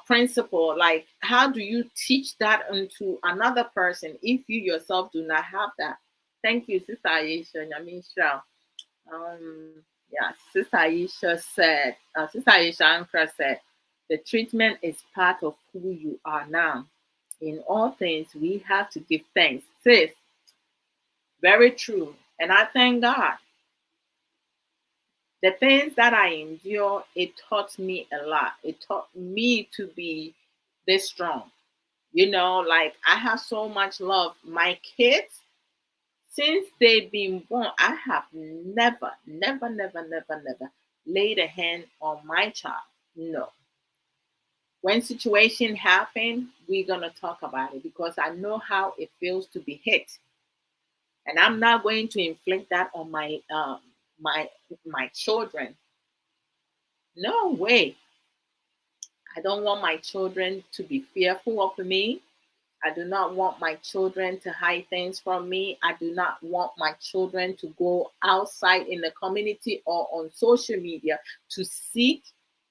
principle. Like, how do you teach that into another person if you yourself do not have that? Thank you, Sister Aisha. Nyamisha. Yeah, Sister Aisha Ankra said, the treatment is part of who you are now. In all things, we have to give thanks. Sis, very true. And I thank God. The things that I endure, it taught me a lot. It taught me to be this strong. Like I have so much love. My kids, since they've been born, I have never, never, never, never, never laid a hand on my child. No. When situation happen, we're gonna talk about it because I know how it feels to be hit, and I'm not going to inflict that on my my children. No way. I don't want my children to be fearful of me. I do not want my children to hide things from me. I do not want my children to go outside in the community or on social media to seek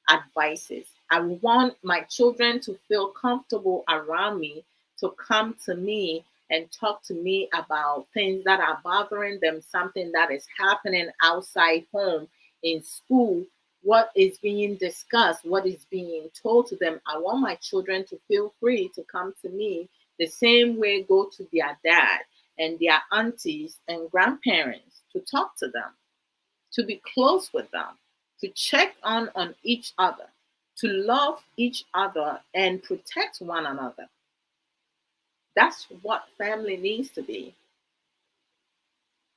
advices. I want my children to feel comfortable around me, to come to me and talk to me about things that are bothering them, something that is happening outside home, in school, what is being discussed, what is being told to them. I want my children to feel free to come to me the same way go to their dad and their aunties and grandparents to talk to them, to be close with them, to check on each other, to love each other and protect one another. That's what family needs to be.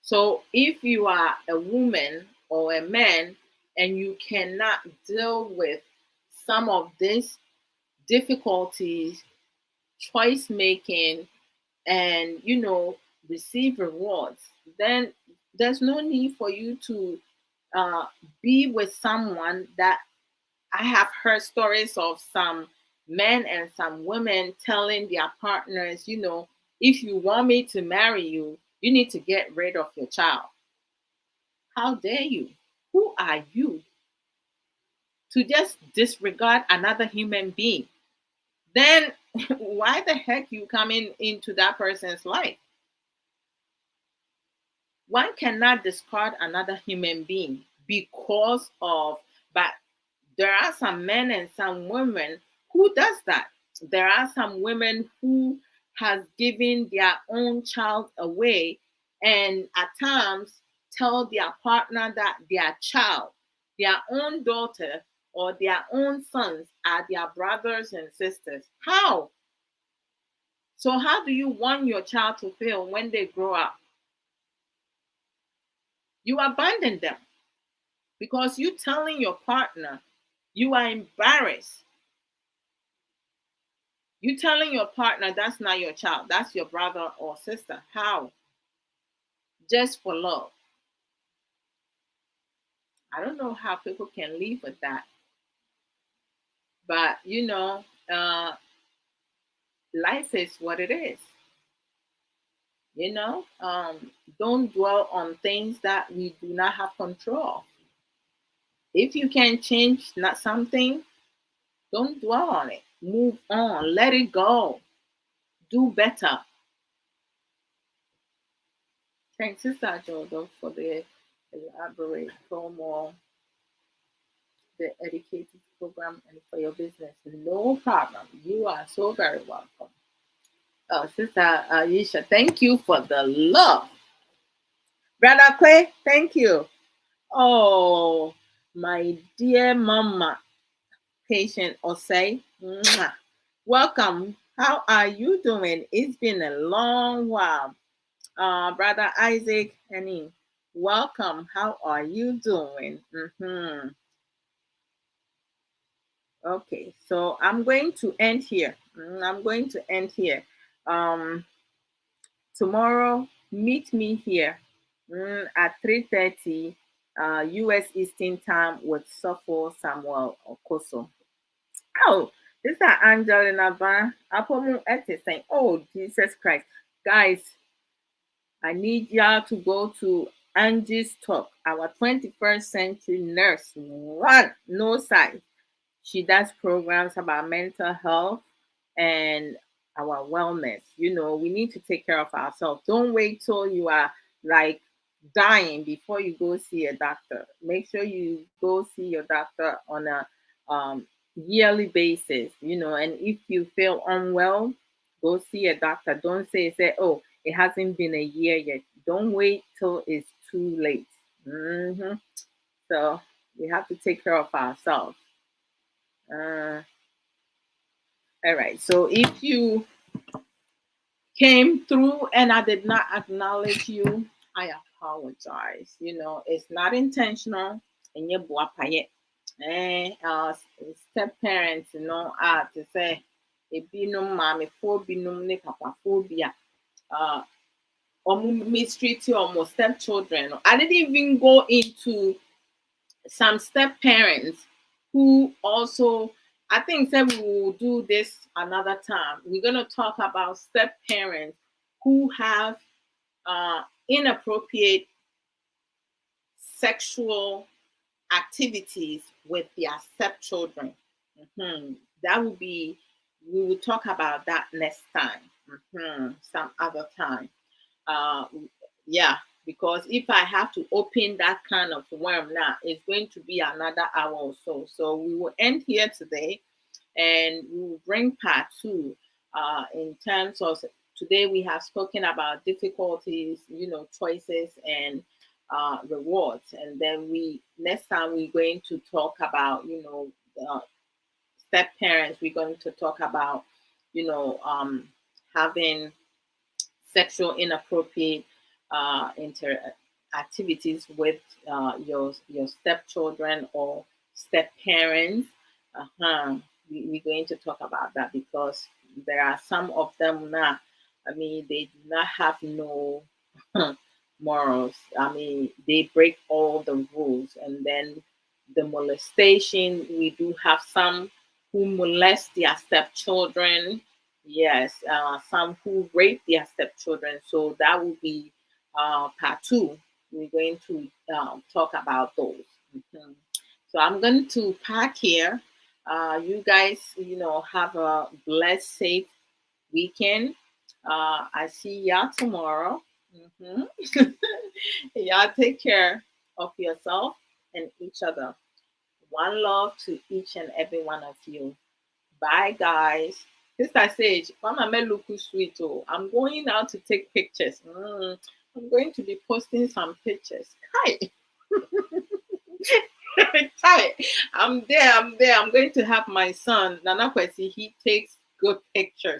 So if you are a woman or a man and you cannot deal with some of these difficulties, choice making, and receive rewards, then there's no need for you to uh, be with someone that I have heard stories of some men and some women telling their partners, if you want me to marry you, you need to get rid of your child. How dare you? Who are you to just disregard another human being? Then why the heck you coming into that person's life? One cannot discard another human being because of, but there are some men and some women who does that. There are some women who has given their own child away and at times tell their partner that their child, their own daughter or their own sons are their brothers and sisters. How? So how do you want your child to feel when they grow up? You abandon them because you telling your partner you are embarrassed. You telling your partner that's not your child, that's your brother or sister. How? Just for love. I don't know how people can live with that. But life is what it is. Don't dwell on things that we do not have control. If you can change not something, don't dwell on it. Move on. Let it go. Do better. Thanks, Sister Jordan, for the elaborate promo, the educated program, and for your business. No problem. You are so very welcome. Oh, Sister Aisha, thank you for the love. Brother Clay, thank you. Oh, my dear mama, patient Osei, mwah. Welcome. How are you doing? It's been a long while. Brother Isaac Henning, welcome. How are you doing? Okay, so I'm going to end here. I'm going to end here. Um, Tomorrow, meet me here at 3:30 U.S. Eastern Time with Sopho Samuel Okoso. Oh, this is Angelina Van Apomu Ete saying, "Oh, Jesus Christ, guys, I need y'all to go to Angie's Talk, our 21st century nurse. One, no size. She does programs about mental health and our wellness. We need to take care of ourselves. Don't wait till you are like dying before you go see a doctor. Make sure you go see your doctor on a yearly basis, and if you feel unwell, go see a doctor. Don't say, oh, it hasn't been a year yet. Don't wait till it's too late. So we have to take care of ourselves. Uh, All right. So if you came through and I did not acknowledge you, I apologize. You know, it's not intentional. And you step parents, you know, to say a binum mommy for binum ne papa phobia. Uh mistreat almost stepchildren. I didn't even go into some step parents who also, I think that we will do this another time. We're going to talk about step parents who have inappropriate sexual activities with their stepchildren. That will be, we will talk about that next time, some other time. Uh, yeah, because if I have to open that kind of worm now, it's going to be another hour or so. So we will end here today, and we will bring part two. In terms of today, we have spoken about difficulties, you know, choices and rewards, and then we next time we're going to talk about, you know, step parents. We're going to talk about, you know, having sexual inappropriate activities with your stepchildren or step parents. Uh-huh. We're going to talk about that because there are some of them now. I mean, they do not have no morals. I mean, they break all the rules, and then the molestation. We do have some who molest their stepchildren. Yes, some who rape their stepchildren. So that will be part two. We're going to talk about those. Mhm. So I'm going to pack here. You guys, you know, have a blessed, safe weekend. I see y'all tomorrow. hmm Y'all take care of yourself and each other. One love to each and every one of you. Bye, guys. Sister Sage, Mama may look sweet. Oh, I'm going out to take pictures. I'm going to be posting some pictures. Hi. Hi. I'm there. I'm there. I'm going to have my son, Nana Kwesi. He takes good pictures.